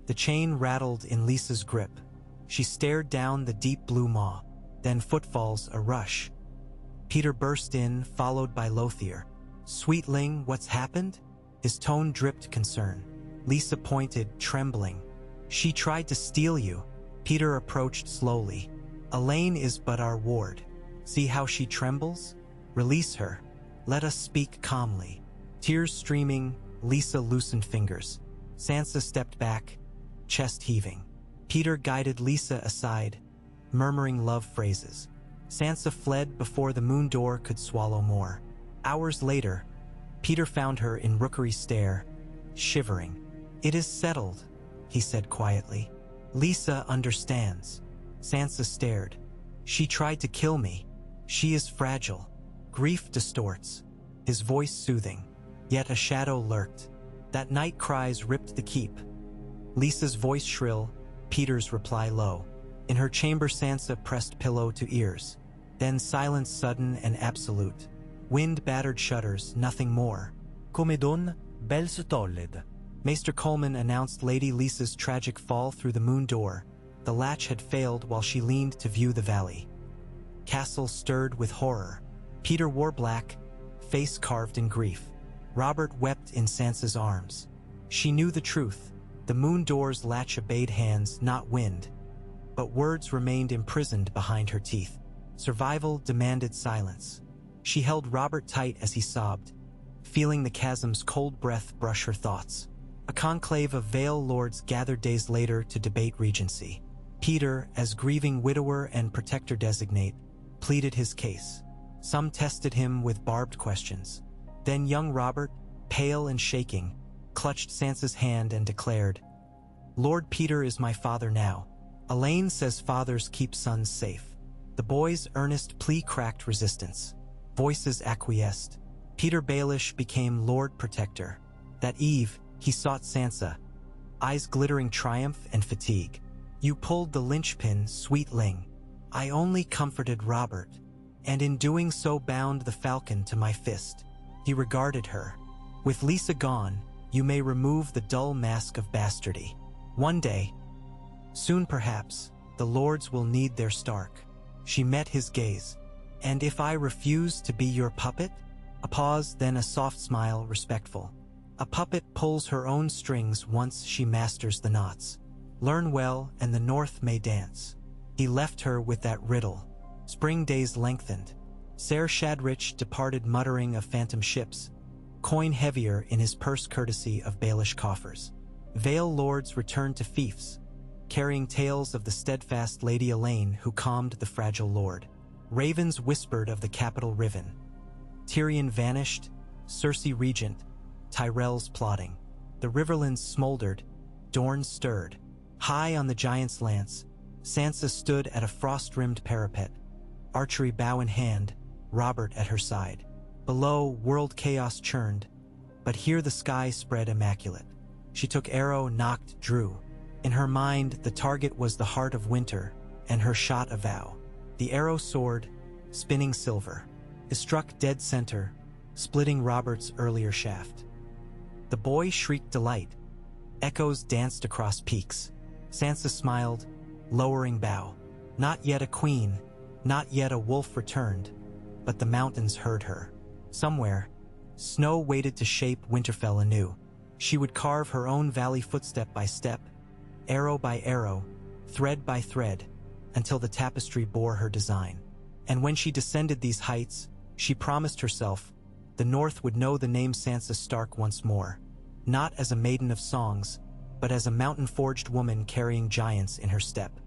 The chain rattled in Lisa's grip. She stared down the deep blue maw. Then footfalls, a rush. Peter burst in, followed by Lothier. Sweetling, what's happened? His tone dripped concern. Lisa pointed, trembling. She tried to steal you. Peter approached slowly. Elaine is but our ward. See how she trembles? Release her. Let us speak calmly. Tears streaming, Lisa loosened fingers. Sansa stepped back, chest heaving. Peter guided Lisa aside, murmuring love phrases. Sansa fled before the moon door could swallow more. Hours later, Peter found her in Rookery Stair, shivering. It is settled, he said quietly. Lisa understands. Sansa stared. She tried to kill me. She is fragile. Grief distorts. His voice soothing. Yet a shadow lurked. That night cries ripped the keep. Lisa's voice shrill, Peter's reply low. In her chamber Sansa pressed pillow to ears. Then silence sudden and absolute. Wind-battered shutters, nothing more. Come don, bells tolled. Maester Coleman announced Lady Lisa's tragic fall through the moon door. The latch had failed while she leaned to view the valley. Castle stirred with horror. Peter wore black, face carved in grief. Robert wept in Sansa's arms. She knew the truth. The moon door's latch obeyed hands, not wind. But words remained imprisoned behind her teeth. Survival demanded silence. She held Robert tight as he sobbed, feeling the chasm's cold breath brush her thoughts. A conclave of Vale lords gathered days later to debate regency. Peter, as grieving widower and protector designate, pleaded his case. Some tested him with barbed questions. Then young Robert, pale and shaking, clutched Sansa's hand and declared, "Lord Peter is my father now. Elaine says fathers keep sons safe." The boy's earnest plea cracked resistance. Voices acquiesced. Peter Baelish became Lord Protector. That eve, he sought Sansa, eyes glittering triumph and fatigue. "You pulled the linchpin, sweetling. I only comforted Robert, and in doing so bound the falcon to my fist." He regarded her. "With Lisa gone, you may remove the dull mask of bastardy. One day, soon perhaps, the lords will need their Stark." She met his gaze. "And if I refuse to be your puppet?" A pause, then a soft smile, respectful. "A puppet pulls her own strings once she masters the knots. Learn well, and the North may dance." He left her with that riddle. Spring days lengthened. Ser Shadrich departed muttering of phantom ships, coin heavier in his purse courtesy of Baelish coffers. Vale lords returned to fiefs, carrying tales of the steadfast Lady Elaine who calmed the fragile lord. Ravens whispered of the capital riven. Tyrion vanished, Cersei regent, Tyrell's plotting. The riverlands smoldered, Dorne stirred. High on the giant's lance, Sansa stood at a frost-rimmed parapet, archery bow in hand, Robert at her side. Below, world chaos churned, but here the sky spread immaculate. She took arrow, nocked, drew. In her mind, the target was the heart of winter, and her shot a vow. The arrow soared, spinning silver. It struck dead center, splitting Robert's earlier shaft. The boy shrieked delight. Echoes danced across peaks. Sansa smiled, lowering bow. Not yet a queen, not yet a wolf returned, but the mountains heard her. Somewhere, snow waited to shape Winterfell anew. She would carve her own valley footstep by step, arrow by arrow, thread by thread, until the tapestry bore her design. And when she descended these heights, she promised herself the North would know the name Sansa Stark once more, not as a maiden of songs, but as a mountain-forged woman carrying giants in her step.